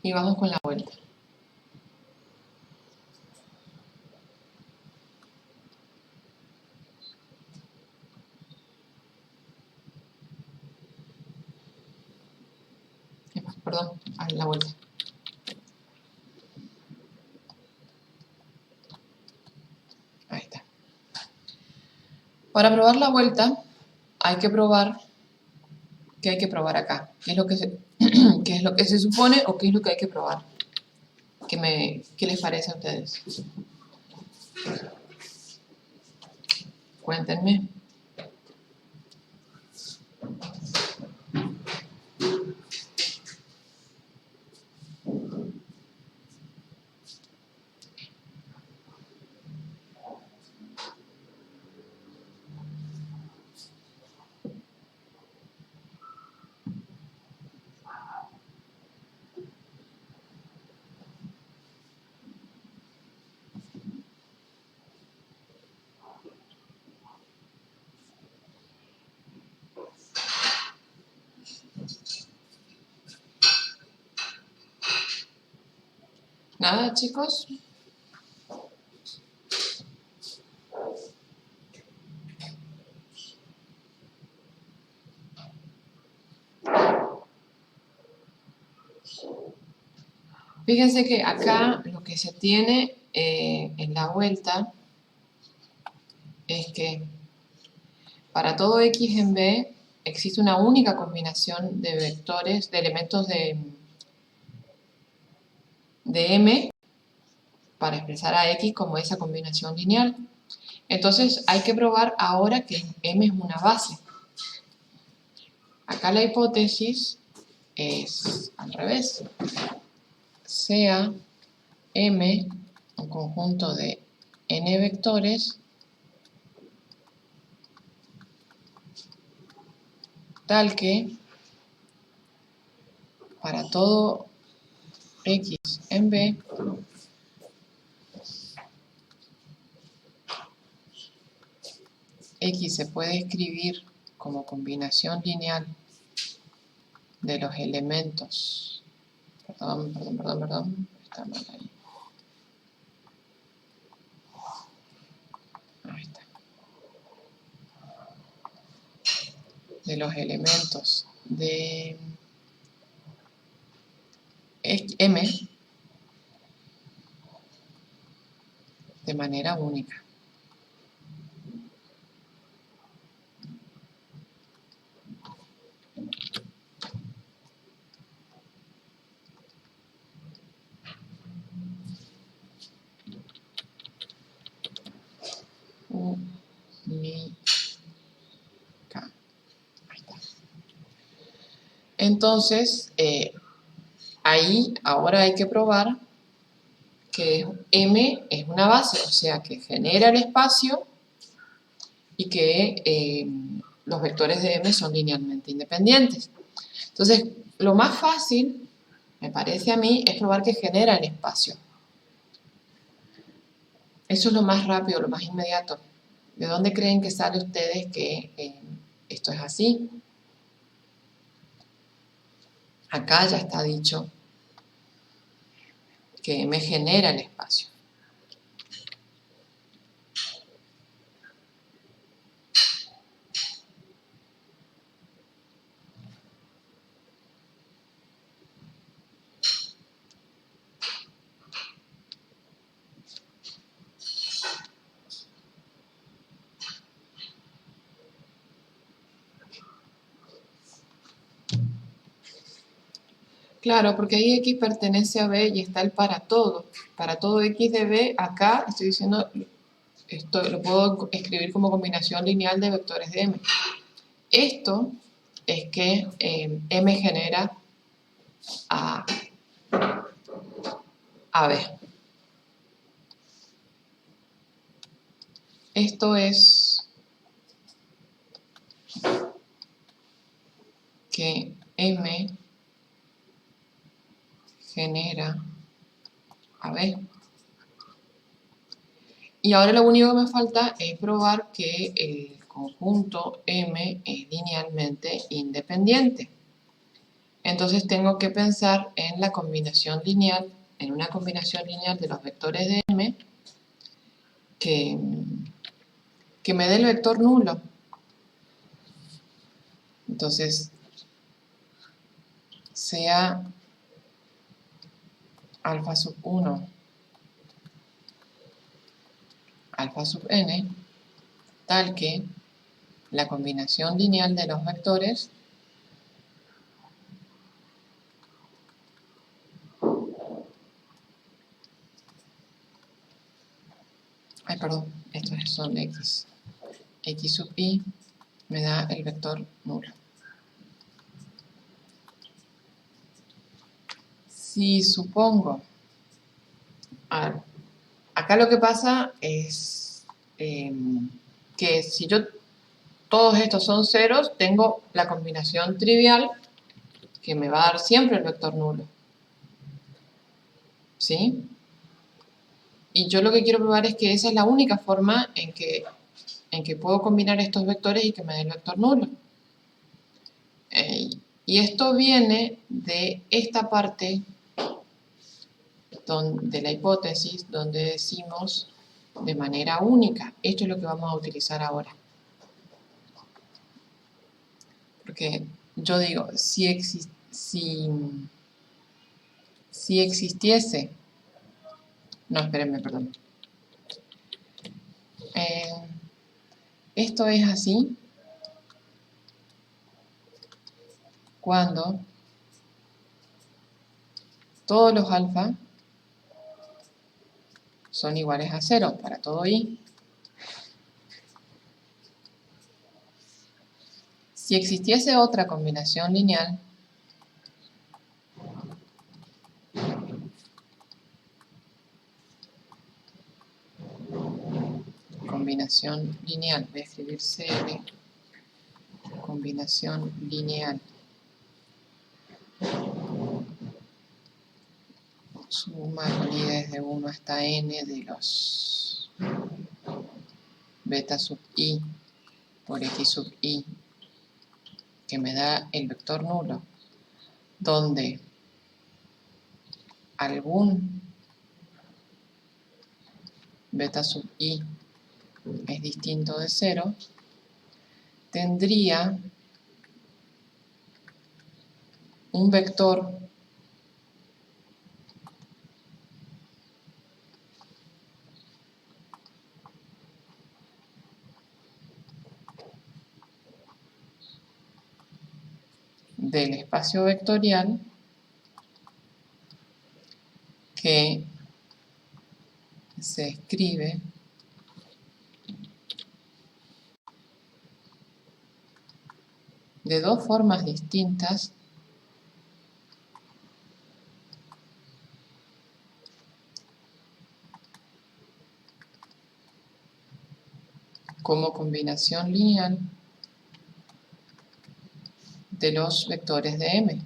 Y vamos con la vuelta. Perdón, a la vuelta. Ahí está. Para probar la vuelta, hay que probar ¿qué hay que probar acá? ¿Qué es lo que qué es lo que se supone o qué es lo que hay que probar? ¿Qué les parece a ustedes? Cuéntenme. ¿Nada, chicos? Fíjense que acá lo que se tiene en la vuelta es que para todo x en b existe una única combinación de vectores, de elementos de m para expresar a x como esa combinación lineal. Entonces hay que probar ahora que m es una base. Acá la hipótesis es al revés. Sea M un conjunto de n vectores tal que para todo x en B x se puede escribir como combinación lineal de los elementos. Perdón, está mal ahí. Ahí está. De los elementos de M de manera única. Única. Ahí está. Entonces, ahí ahora hay que probar que M es una base, o sea que genera el espacio y que los vectores de M son linealmente independientes. Entonces, lo más fácil, me parece a mí, es probar que genera el espacio. Eso es lo más rápido, lo más inmediato. ¿De dónde creen que sale ustedes que esto es así? Acá ya está dicho que M genera el espacio. Claro, porque ahí X pertenece a B y está el para todo. Para todo X de B, acá estoy diciendo, esto lo puedo escribir como combinación lineal de vectores de M. Esto es que M genera a B. Esto es que M genera a B. Y ahora lo único que me falta es probar que el conjunto M es linealmente independiente. Entonces tengo que pensar en la combinación lineal, en una combinación lineal de los vectores de M que me dé el vector nulo. Entonces, sea alfa sub 1 alfa sub n, tal que la combinación lineal de los vectores estos son x sub i me da el vector nulo. Si supongo, acá lo que pasa es que si todos estos son ceros, tengo la combinación trivial que me va a dar siempre el vector nulo. ¿Sí? Y yo lo que quiero probar es que esa es la única forma en que puedo combinar estos vectores y que me dé el vector nulo. Y esto viene de esta parte de la hipótesis donde decimos de manera única. Esto es lo que vamos a utilizar ahora. Porque yo digo, si existiese... No, espérenme, perdón. Esto es así cuando todos los alfa son iguales a 0 para todo i. Si existiese otra combinación lineal, voy a escribir CL, combinación lineal, suma con i desde 1 hasta n de los beta sub i por x sub i, que me da el vector nulo, donde algún beta sub i es distinto de 0, tendría un vector del espacio vectorial que se escribe de dos formas distintas como combinación lineal de los vectores de M.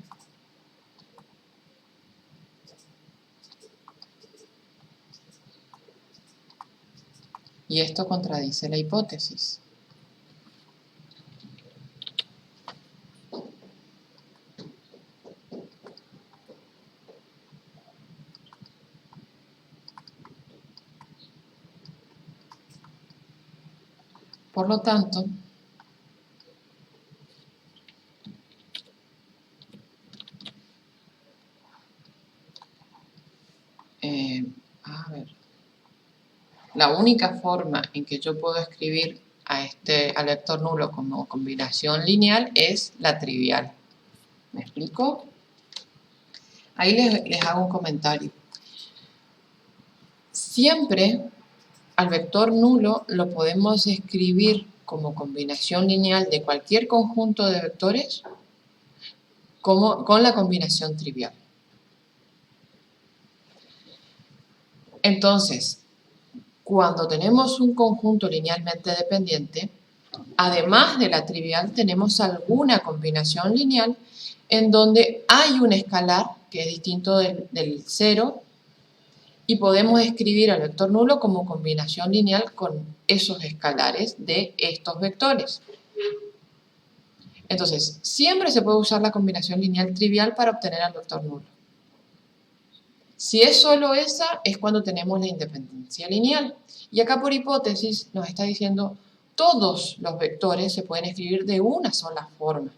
Y esto contradice la hipótesis. Por lo tanto, la única forma en que yo puedo escribir al vector nulo como combinación lineal es la trivial. ¿Me explico? Ahí les hago un comentario. Siempre al vector nulo lo podemos escribir como combinación lineal de cualquier conjunto de vectores con la combinación trivial. Entonces, cuando tenemos un conjunto linealmente dependiente, además de la trivial, tenemos alguna combinación lineal en donde hay un escalar que es distinto del 0 y podemos escribir al vector nulo como combinación lineal con esos escalares de estos vectores. Entonces, siempre se puede usar la combinación lineal trivial para obtener al vector nulo. Si es solo esa, es cuando tenemos la independencia lineal. Y acá por hipótesis nos está diciendo todos los vectores se pueden escribir de una sola forma.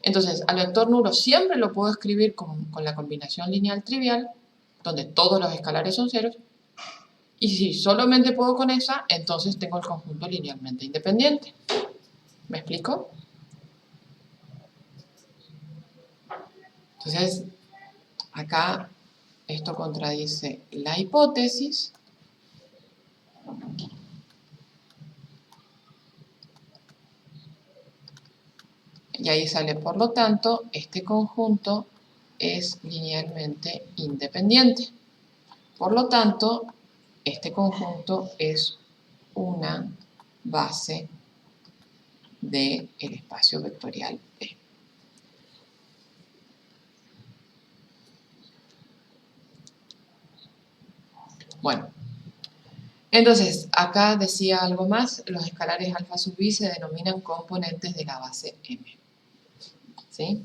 Entonces, al vector nulo siempre lo puedo escribir con la combinación lineal trivial, donde todos los escalares son ceros. Y si solamente puedo con esa, entonces tengo el conjunto linealmente independiente. ¿Me explico? Entonces, acá esto contradice la hipótesis. Y ahí sale, por lo tanto, este conjunto es linealmente independiente. Por lo tanto, este conjunto es una base del espacio vectorial P. Bueno, entonces, acá decía algo más, los escalares alfa sub i se denominan componentes de la base M. ¿Sí?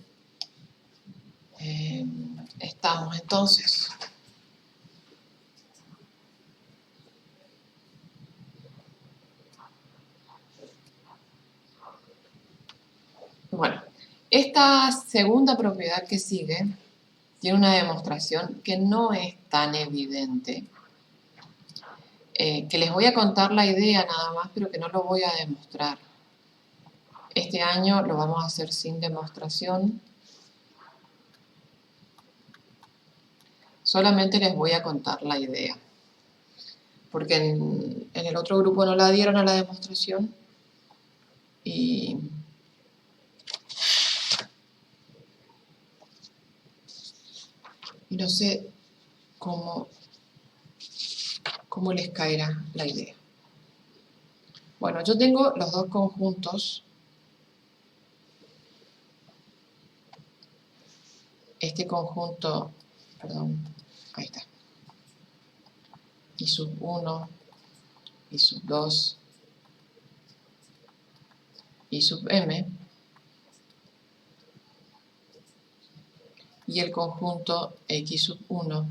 Estamos entonces. Esta segunda propiedad que sigue tiene una demostración que no es tan evidente, que les voy a contar la idea nada más, pero que no lo voy a demostrar. Este año lo vamos a hacer sin demostración. Solamente les voy a contar la idea. Porque en el otro grupo no la dieron a la demostración y no sé cómo les caerá la idea. Bueno, yo tengo los dos conjuntos. Este conjunto, perdón, ahí está. I sub 1, I sub 2, I sub m. Y el conjunto x sub 1,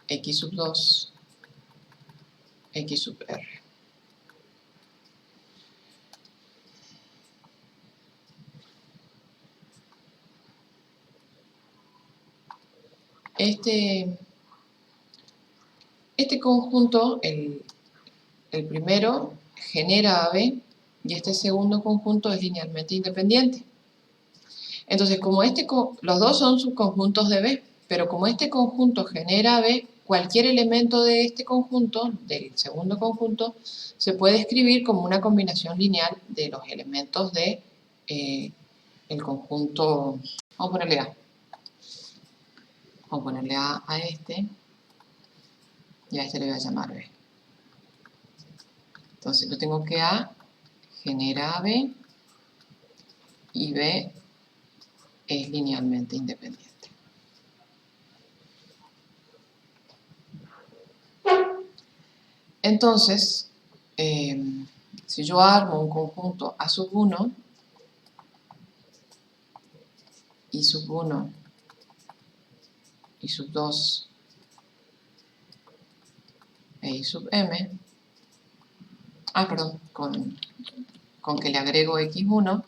x sub 2, x sub r. Este conjunto, el primero, genera AB y este segundo conjunto es linealmente independiente. Entonces, como los dos son subconjuntos de B, pero como este conjunto genera B, cualquier elemento de este conjunto, del segundo conjunto, se puede escribir como una combinación lineal de los elementos de el conjunto. Vamos a ponerle A. Vamos a ponerle A a este y a este le voy a llamar B. Entonces yo tengo que A genera a B y B es linealmente independiente. Entonces, si yo armo un conjunto A sub 1, I sub 1, I sub 2 e I sub m, perdón, con que le agrego x1,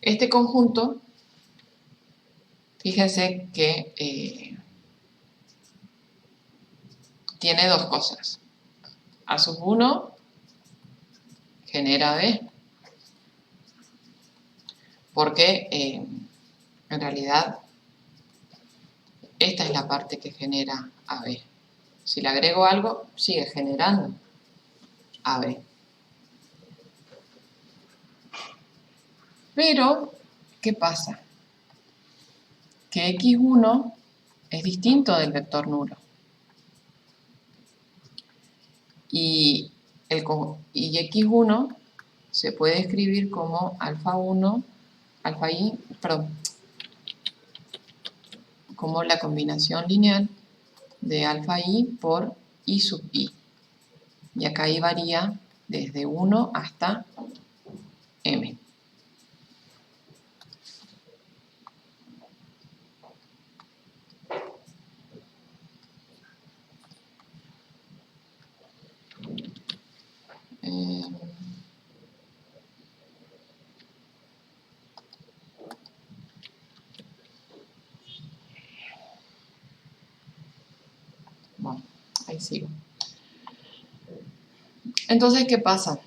este conjunto, fíjense que tiene dos cosas. A sub 1 genera B, porque en realidad esta es la parte que genera AB. Si le agrego algo, sigue generando AB. Pero, ¿qué pasa? Que x1 es distinto del vector nulo. Y x1 se puede escribir como como la combinación lineal de alfa i por i sub i. Y acá i varía desde 1 hasta m. Bueno, ahí sigo. Entonces, ¿qué pasa?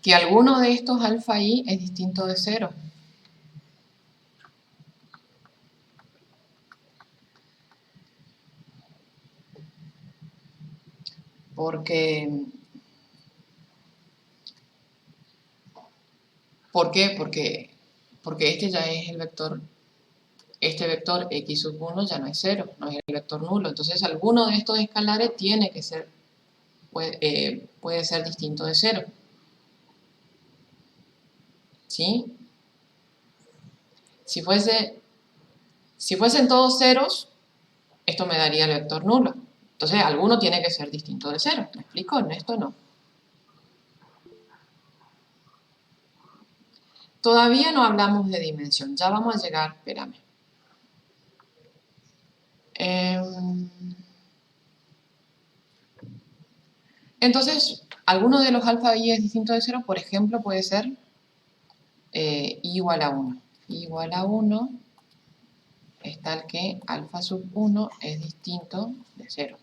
Que alguno de estos alfa i es distinto de 0. ¿Por qué? Porque este ya es el vector, este vector x sub 1 ya no es 0, no es el vector nulo. Entonces alguno de estos escalares tiene que ser, puede ser distinto de 0. ¿Sí? Si fuesen todos ceros, esto me daría el vector nulo. Entonces alguno tiene que ser distinto de 0. ¿Me explico? En esto no. Todavía no hablamos de dimensión, ya vamos a llegar, espérame. Entonces, alguno de los alfa i es distinto de 0, por ejemplo, puede ser i igual a 1. I igual a 1 es tal que alfa sub 1 es distinto de 0.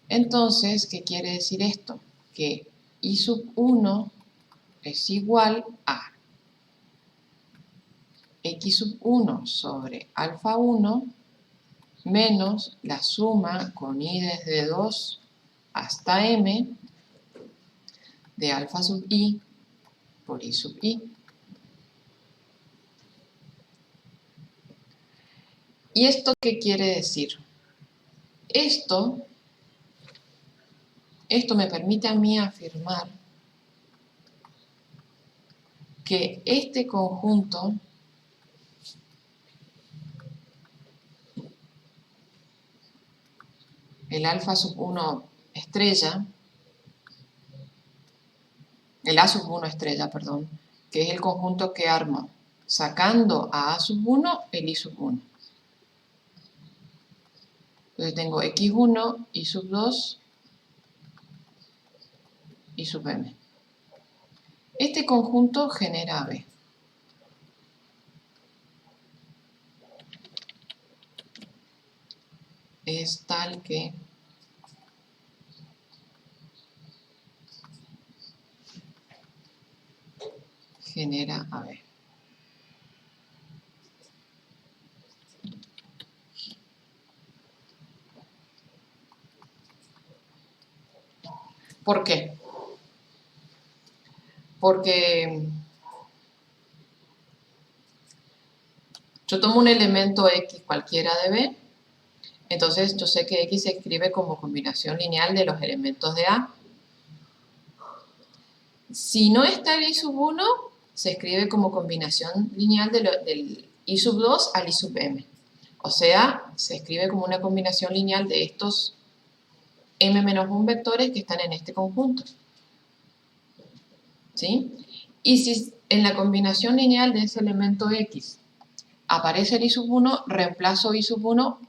Entonces, ¿qué quiere decir esto? Que i sub 1 es igual a x sub 1 sobre alfa 1 menos la suma con i desde 2 hasta m de alfa sub i por i sub i. ¿Y esto qué quiere decir? Esto me permite a mí afirmar que este conjunto el alfa sub 1 estrella, el a sub 1 estrella, perdón, que es el conjunto que arma sacando a sub 1 el i sub 1. Entonces tengo x1, y sub 2, y sub m. Este conjunto genera B. Es tal que genera AB. ¿Por qué? Porque yo tomo un elemento x cualquiera de B, entonces yo sé que x se escribe como combinación lineal de los elementos de A. Si no está el i sub 1, se escribe como combinación lineal del i sub 2 al i sub m. O sea, se escribe como una combinación lineal de estos m-1 vectores que están en este conjunto. ¿Sí? Y si en la combinación lineal de ese elemento x aparece el i sub 1, reemplazo i sub 1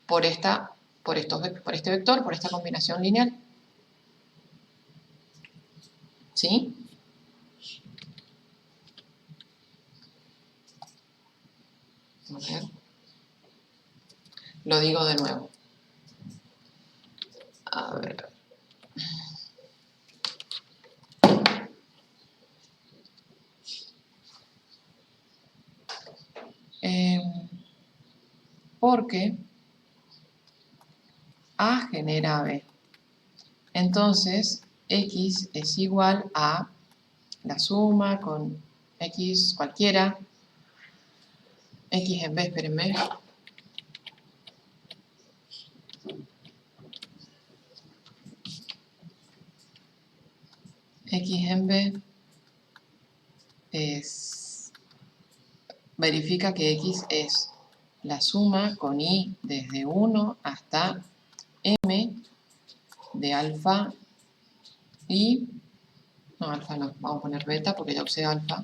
por este vector, por esta combinación lineal. ¿Sí? A ver. Lo digo de nuevo. A ver. Porque A genera B. Entonces, x es igual a la suma con x cualquiera, x en B, espérenme, x en B verifica que x es la suma con i desde 1 hasta m de alfa i, no, alfa no, vamos a poner beta porque ya usé alfa,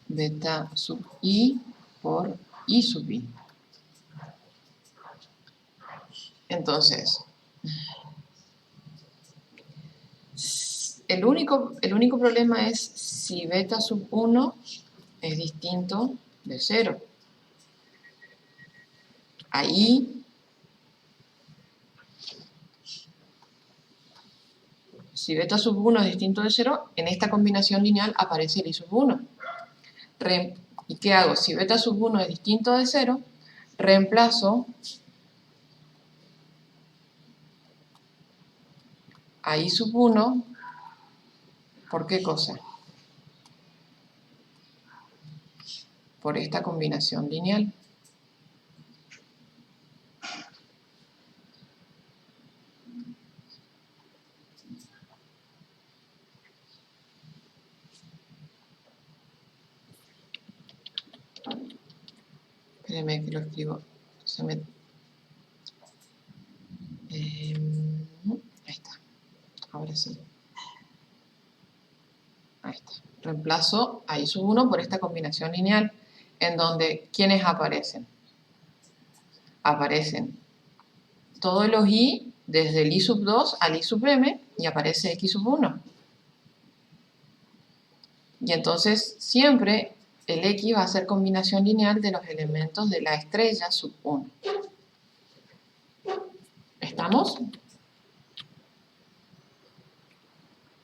beta sub i por i sub i. Entonces, el único problema es si beta sub 1 es distinto de 0. Ahí, si beta sub 1 es distinto de 0, en esta combinación lineal aparece el i sub 1. ¿Y qué hago? Si beta sub 1 es distinto de 0, reemplazo a i sub 1 ¿por qué cosa? Por esta combinación lineal. Espérenme que lo escribo. Ahí está. Ahora sí. Ahí está. Reemplazo a i sub 1 por esta combinación lineal, en donde, ¿quiénes aparecen? Aparecen todos los i desde el i sub 2 al i sub m y aparece x sub 1. Y entonces siempre el x va a ser combinación lineal de los elementos de la estrella sub 1. ¿Estamos?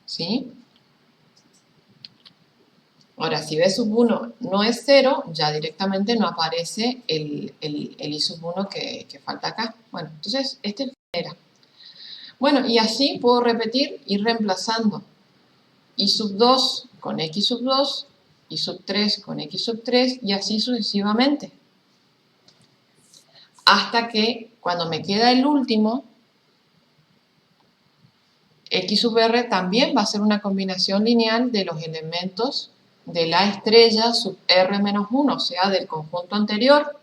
¿Sí? Ahora, si b sub 1 no es 0, ya directamente no aparece el i sub 1 que falta acá. Bueno, entonces, esta es la manera. Bueno, y así puedo repetir, ir reemplazando i sub 2 con x sub 2, i sub 3 con x sub 3, y así sucesivamente. Hasta que, cuando me queda el último, x sub r también va a ser una combinación lineal de los elementos de la estrella sub r menos 1, o sea, del conjunto anterior.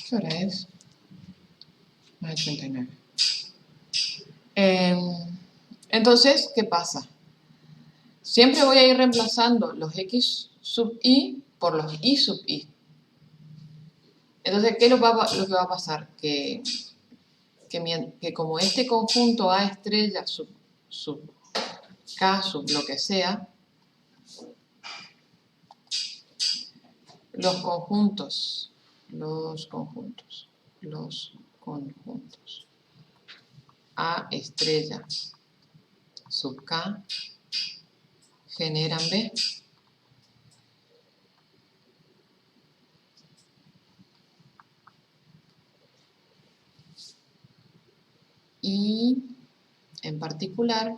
¿Qué hora es? 9:39. Entonces, ¿qué pasa? Siempre voy a ir reemplazando los x sub i por los i sub i. Entonces, ¿qué es lo que va a pasar? Que como este conjunto A estrella sub K sub lo que sea, los conjuntos A estrella sub K generan B. Y en particular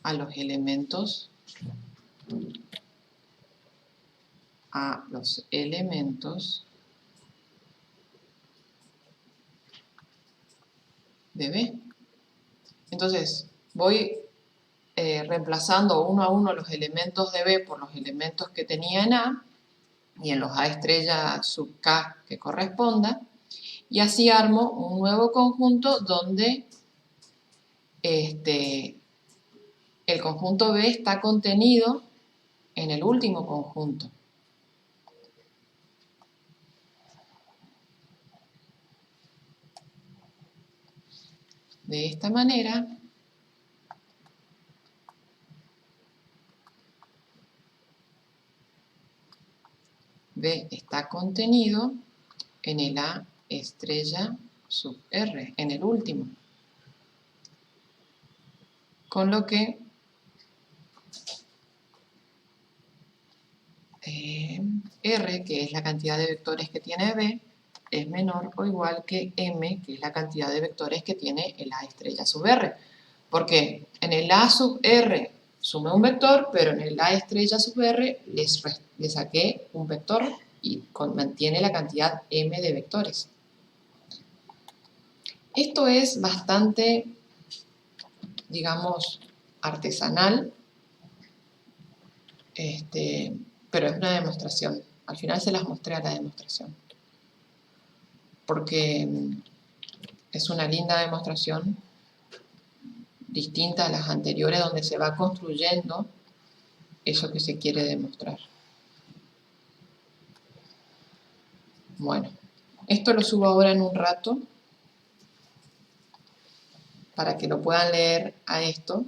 a los elementos de B. Entonces, voy reemplazando uno a uno los elementos de B por los elementos que tenía en A, y en los A estrella sub K que corresponda, y así armo un nuevo conjunto donde el conjunto B está contenido en el último conjunto. De esta manera, B está contenido en el A estrella sub R, en el último. Con lo que R, que es la cantidad de vectores que tiene B, es menor o igual que M, que es la cantidad de vectores que tiene el A estrella sub R. Porque en el A sub R sumé un vector, pero en el A estrella sub R le saqué un vector y mantiene la cantidad M de vectores. Esto es bastante, digamos, artesanal, pero es una demostración. Al final se las mostré a la demostración, porque es una linda demostración, distinta a las anteriores, donde se va construyendo eso que se quiere demostrar. Bueno, esto lo subo ahora en un rato, para que lo puedan leer a esto.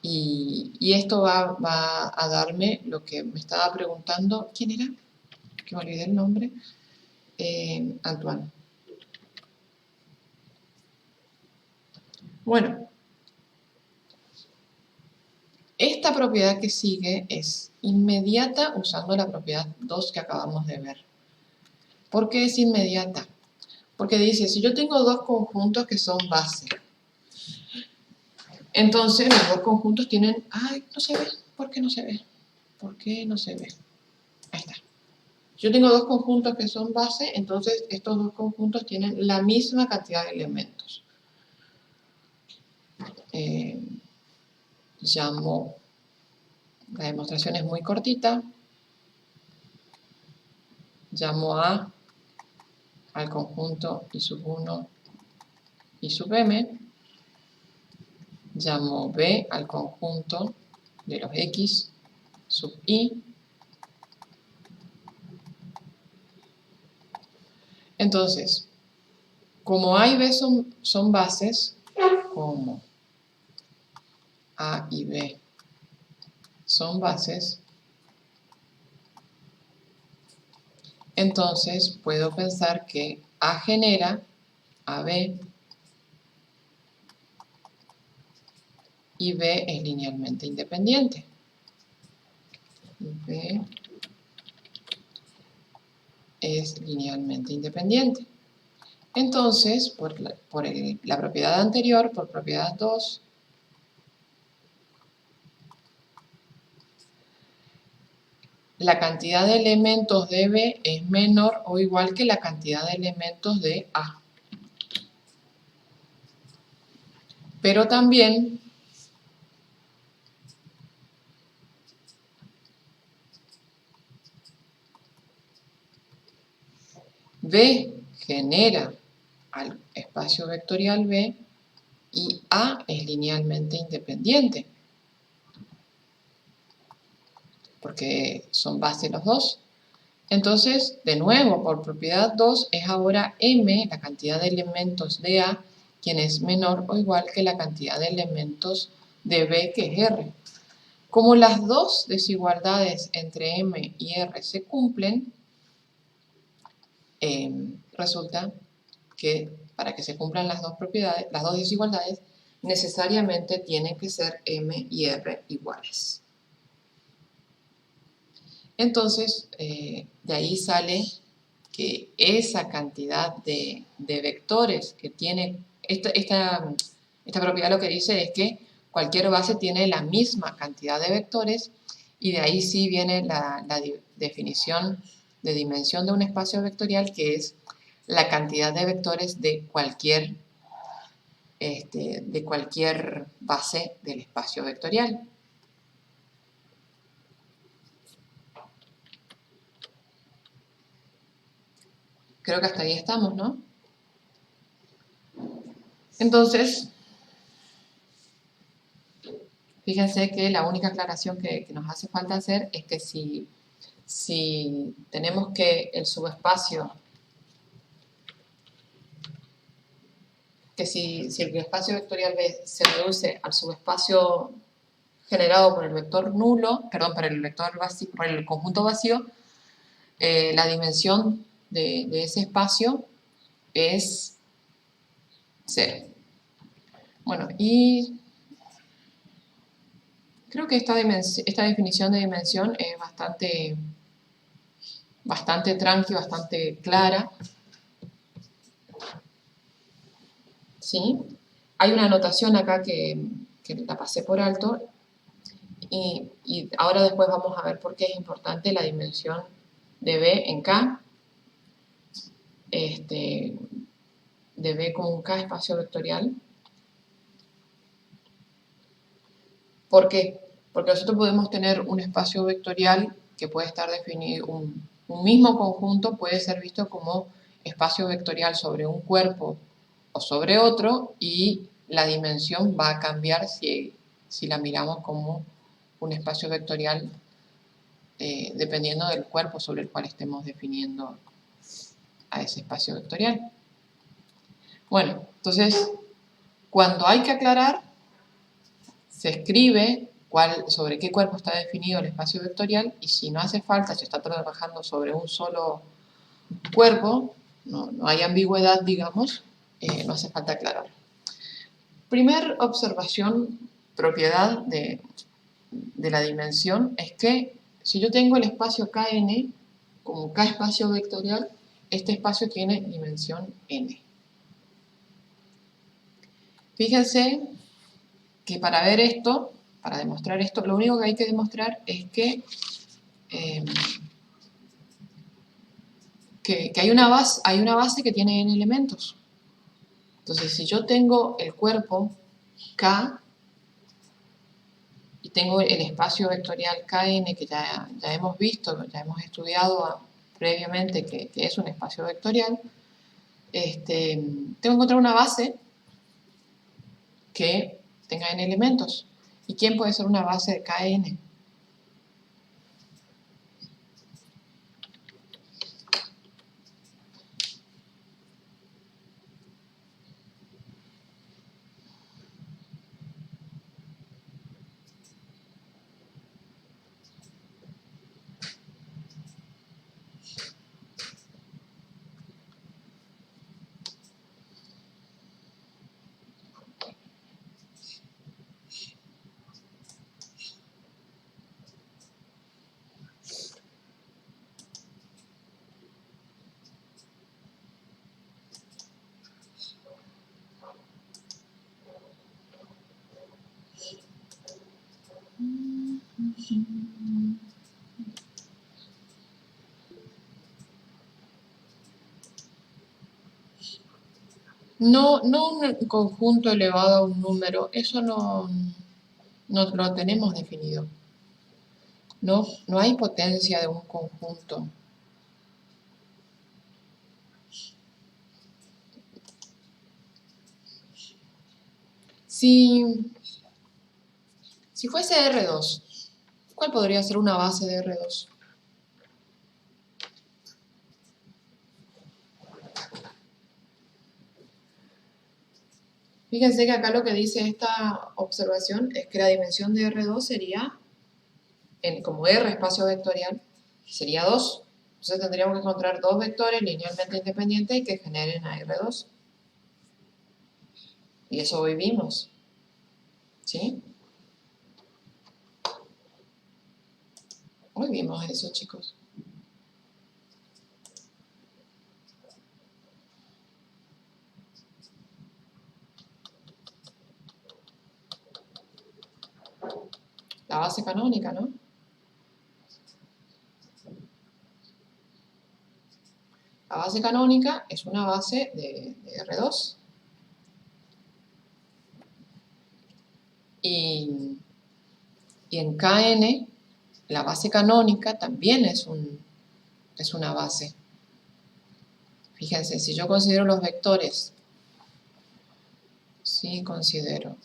Y esto va a darme lo que me estaba preguntando. ¿Quién era? Que me olvidé el nombre. Antoine. Bueno, esta propiedad que sigue es inmediata usando la propiedad 2 que acabamos de ver. ¿Por qué es inmediata? Porque dice, si yo tengo dos conjuntos que son base, entonces los dos conjuntos tienen... ¡Ay, no se ve! ¿Por qué no se ve? ¿Por qué no se ve? Ahí está. Yo tengo dos conjuntos que son base, entonces estos dos conjuntos tienen la misma cantidad de elementos. La demostración es muy cortita. llamo A al conjunto I sub 1 y sub M, llamo B al conjunto de los X sub I. Entonces, como A y B son bases, como A y B son bases, entonces puedo pensar que A genera a B y B es linealmente independiente. B es linealmente independiente. Entonces, por la propiedad anterior, por propiedad 2, la cantidad de elementos de B es menor o igual que la cantidad de elementos de A. Pero también B genera al espacio vectorial B y A es linealmente independiente, porque son bases los dos. Entonces, de nuevo, por propiedad 2 es ahora M, la cantidad de elementos de A, quien es menor o igual que la cantidad de elementos de B, que es R. Como las dos desigualdades entre M y R se cumplen, resulta que para que se cumplan las dos propiedades, las dos desigualdades, necesariamente tienen que ser M y R iguales. Entonces, de ahí sale que esa cantidad de vectores que tiene, esta propiedad lo que dice es que cualquier base tiene la misma cantidad de vectores, y de ahí sí viene la definición de dimensión de un espacio vectorial, que es la cantidad de vectores de cualquier base del espacio vectorial. Creo que hasta ahí estamos, ¿no? Entonces, fíjense que la única aclaración que nos hace falta hacer es que si tenemos que el subespacio, que si el espacio vectorial B se reduce al subespacio generado por el vector nulo, perdón, por el conjunto vacío, la dimensión de ese espacio es 0. Bueno, y creo que esta definición de dimensión es bastante tranqui, bastante clara. ¿Sí? Hay una anotación acá que la pasé por alto, y ahora después vamos a ver por qué es importante la dimensión de B en K, de B como un K espacio vectorial. ¿Por qué? Porque nosotros podemos tener un espacio vectorial que puede estar definido, un mismo conjunto puede ser visto como espacio vectorial sobre un cuerpo o sobre otro, y la dimensión va a cambiar si la miramos como un espacio vectorial dependiendo del cuerpo sobre el cual estemos definiendo a ese espacio vectorial. Bueno, entonces, cuando hay que aclarar, se escribe sobre qué cuerpo está definido el espacio vectorial, y si no hace falta, si está trabajando sobre un solo cuerpo, no hay ambigüedad, digamos, no hace falta aclarar. Primer observación, propiedad de la dimensión, es que si yo tengo el espacio Kn como K espacio vectorial, este espacio tiene dimensión n. Fíjense que para ver esto, para demostrar esto, lo único que hay que demostrar es que hay una base que tiene n elementos. Entonces, si yo tengo el cuerpo K y tengo el espacio vectorial Kn, que ya hemos visto, ya hemos estudiado previamente que es un espacio vectorial, tengo que encontrar una base que tenga n elementos. ¿Y quién puede ser una base de Kn? No, no un conjunto elevado a un número, eso no lo tenemos definido. No, no hay potencia de un conjunto. Si fuese R2, ¿cuál podría ser una base de R2? Fíjense que acá lo que dice esta observación es que la dimensión de R2 sería, como R espacio vectorial, sería 2. Entonces tendríamos que encontrar dos vectores linealmente independientes y que generen a R2. Y eso hoy vimos. ¿Sí? Hoy vimos eso, chicos. La base canónica, ¿no? La base canónica es una base de R2. Y en Kn, la base canónica también es una base. Fíjense, si yo considero los vectores, sí considero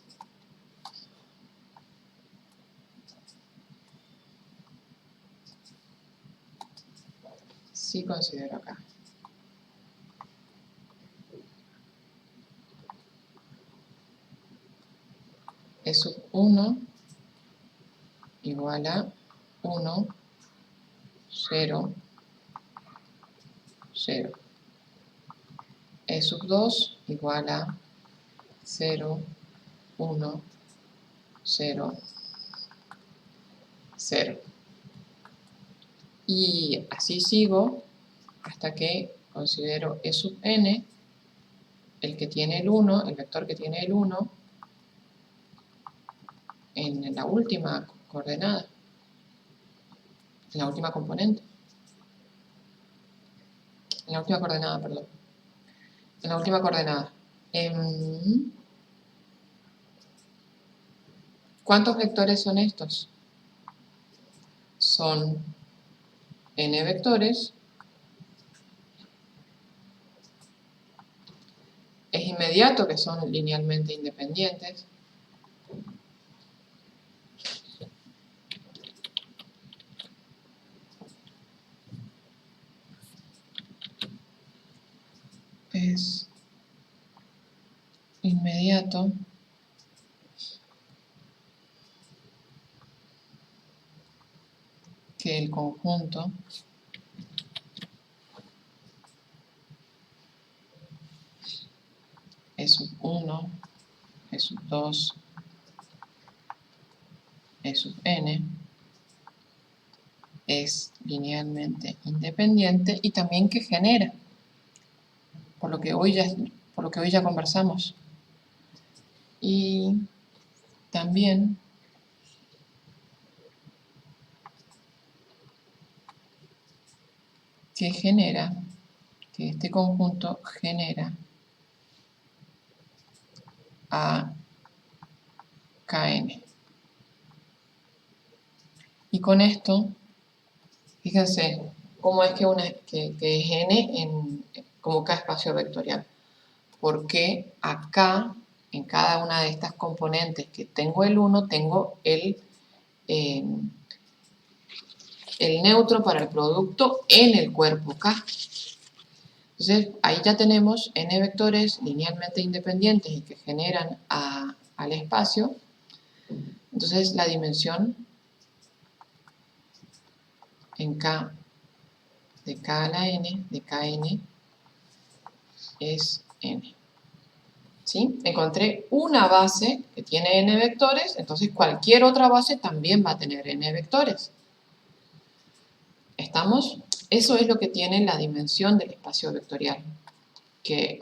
acá. E sub 1 igual a 1, 0, 0. E sub 2 igual a 0, 1, 0, 0. Y así sigo hasta que considero E sub n, el que tiene el 1, el vector que tiene el 1, en la última coordenada, en la última componente. En la última coordenada, perdón. En la última coordenada. ¿Cuántos vectores son estos? Son n vectores. Es inmediato que son linealmente independientes. Es inmediato que el conjunto E sub 1, E sub 2, E sub n es linealmente independiente y también que genera, por lo que hoy ya conversamos. Y también que este conjunto genera a Kn. Y con esto, fíjense, ¿Cómo es que es n como K espacio vectorial? Porque acá, en cada una de estas componentes que tengo el 1, tengo el neutro para el producto en el cuerpo K. Entonces, ahí ya tenemos n vectores linealmente independientes y que generan al espacio. Entonces, la dimensión en K de K a la n, de Kn, es n. ¿Sí? Encontré una base que tiene n vectores, entonces cualquier otra base también va a tener n vectores. ¿Estamos? Eso es lo que tiene la dimensión del espacio vectorial. Que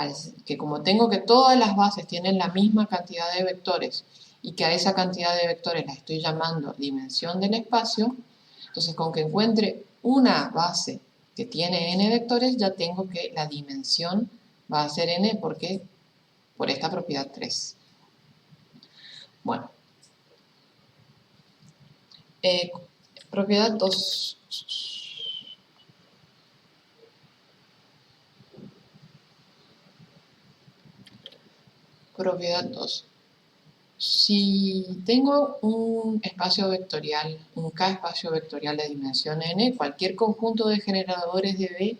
como tengo que todas las bases tienen la misma cantidad de vectores y que a esa cantidad de vectores la estoy llamando dimensión del espacio, entonces con que encuentre una base que tiene n vectores, ya tengo que la dimensión va a ser n porque por esta propiedad 3. Bueno, propiedad 2. Propiedad 2. Si tengo un espacio vectorial, un K espacio vectorial de dimensión n, cualquier conjunto de generadores de B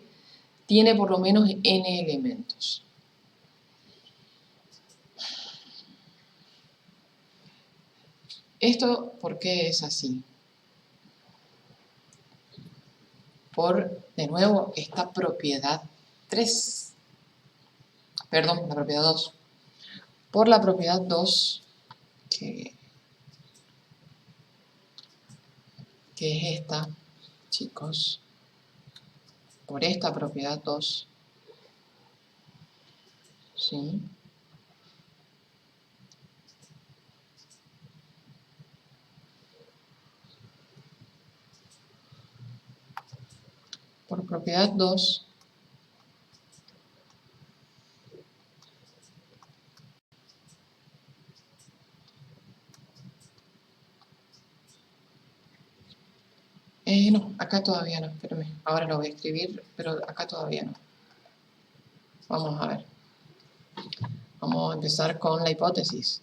tiene por lo menos n elementos. ¿Esto por qué es así? Por, de nuevo, esta propiedad 3. Perdón, la propiedad 2. Por la propiedad 2, que es esta, chicos. Por esta propiedad 2. ¿Sí? Por propiedad 2, no, acá todavía no, espérame. Ahora lo voy a escribir, pero acá todavía no. Vamos a ver. Vamos a empezar con la hipótesis.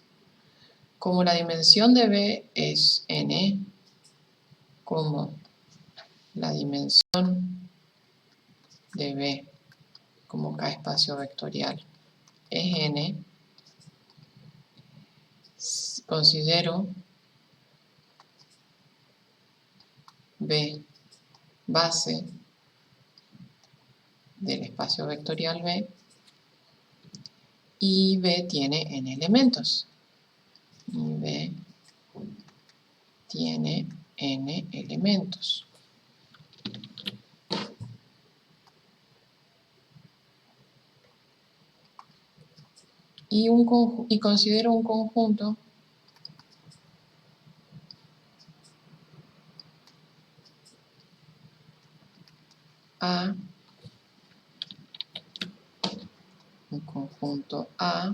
Como la dimensión de B es n, como la dimensión de B como K espacio vectorial es n, considero B base del espacio vectorial B y B tiene n elementos. Y B tiene n elementos. Y considero un conjunto A, un conjunto A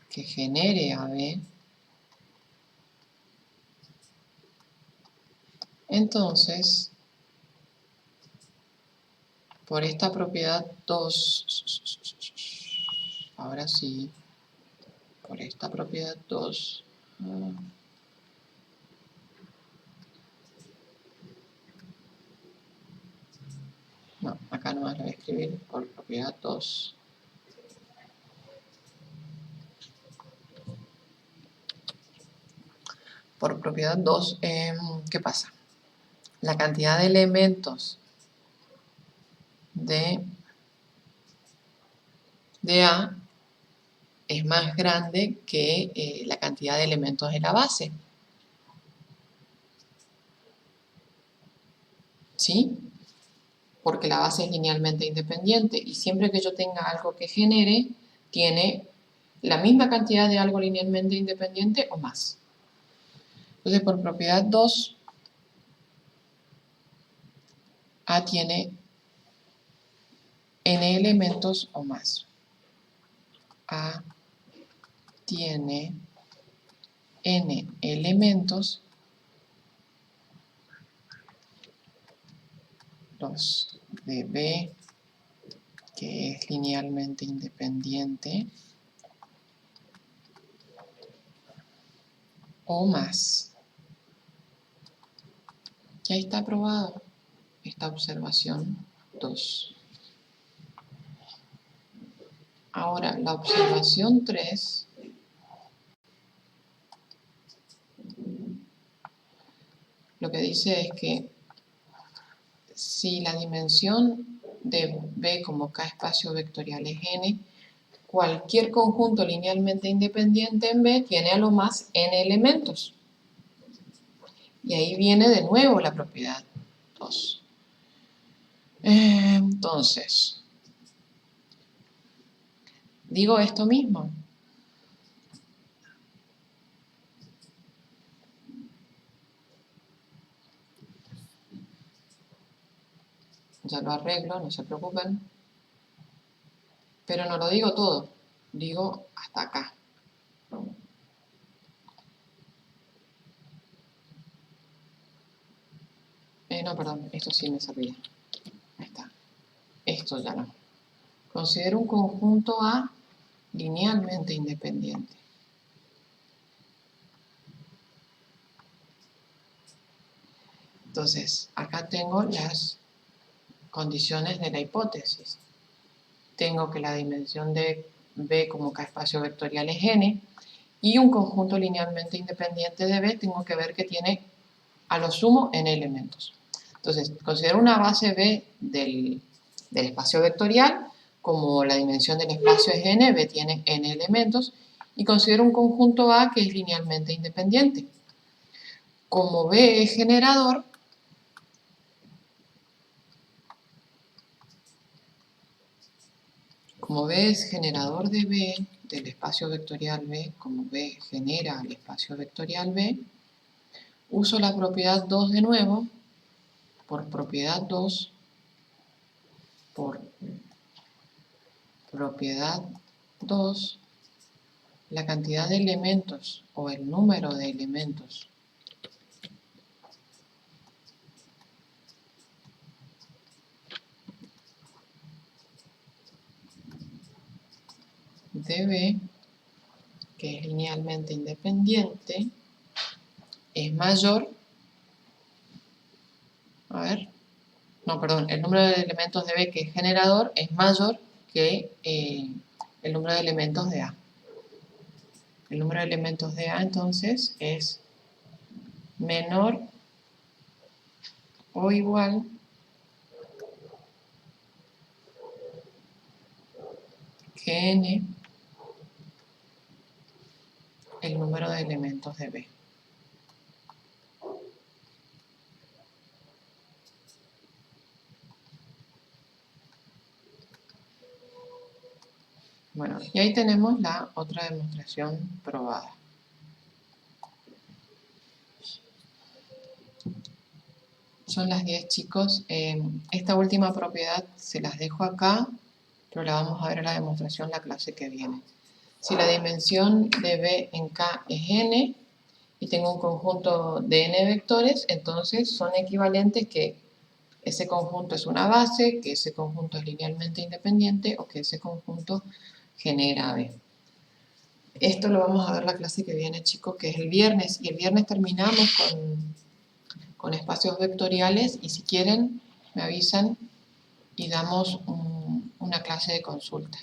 que genere a B. Entonces, por esta propiedad 2, ahora sí, por esta propiedad 2, no, acá nomás lo voy a escribir por propiedad 2. Por propiedad 2, ¿qué pasa? La cantidad de elementos de A es más grande que la cantidad de elementos de la base. ¿Sí? Porque la base es linealmente independiente y siempre que yo tenga algo que genere, tiene la misma cantidad de algo linealmente independiente o más. Entonces, por propiedad 2, A tiene n elementos o más. A tiene n elementos, los de B que es linealmente independiente o más. Y ahí está aprobada esta observación 2. Ahora, la observación 3 lo que dice es que si la dimensión de B como K espacio vectorial es n, cualquier conjunto linealmente independiente en B tiene a lo más n elementos. Y ahí viene de nuevo la propiedad 2. Entonces, digo esto mismo. Ya lo arreglo, no se preocupen. Pero no lo digo todo, digo hasta acá. No, perdón, esto sí me servía. Ahí está. Esto ya no. Considero un conjunto A linealmente independiente. Entonces, acá tengo las condiciones de la hipótesis. Tengo que la dimensión de B como K espacio vectorial es n, y un conjunto linealmente independiente de B tengo que ver que tiene a lo sumo n elementos. Entonces, considero una base B del espacio vectorial, como la dimensión del espacio es n, B tiene n elementos, y considero un conjunto A que es linealmente independiente. Como B es generador, como B es generador de B, del espacio vectorial B, como B genera el espacio vectorial B, uso la propiedad 2 de nuevo, por propiedad 2, por propiedad 2, la cantidad de elementos o el número de elementos de B, que es linealmente independiente, es mayor, el número de elementos de B que es generador es mayor que el número de elementos de A. El número de elementos de A entonces es menor o igual que n el número de elementos de B. Bueno, y ahí tenemos la otra demostración probada. Son las 10, chicos. Esta última propiedad se las dejo acá, pero la vamos a ver en la demostración la clase que viene. Si la dimensión de B en K es n, y tengo un conjunto de n vectores, entonces son equivalentes que ese conjunto es una base, que ese conjunto es linealmente independiente o que ese conjunto genera B. Esto lo vamos a ver la clase que viene, chicos, que es el viernes. Y el viernes terminamos con espacios vectoriales y si quieren me avisan y damos una clase de consulta.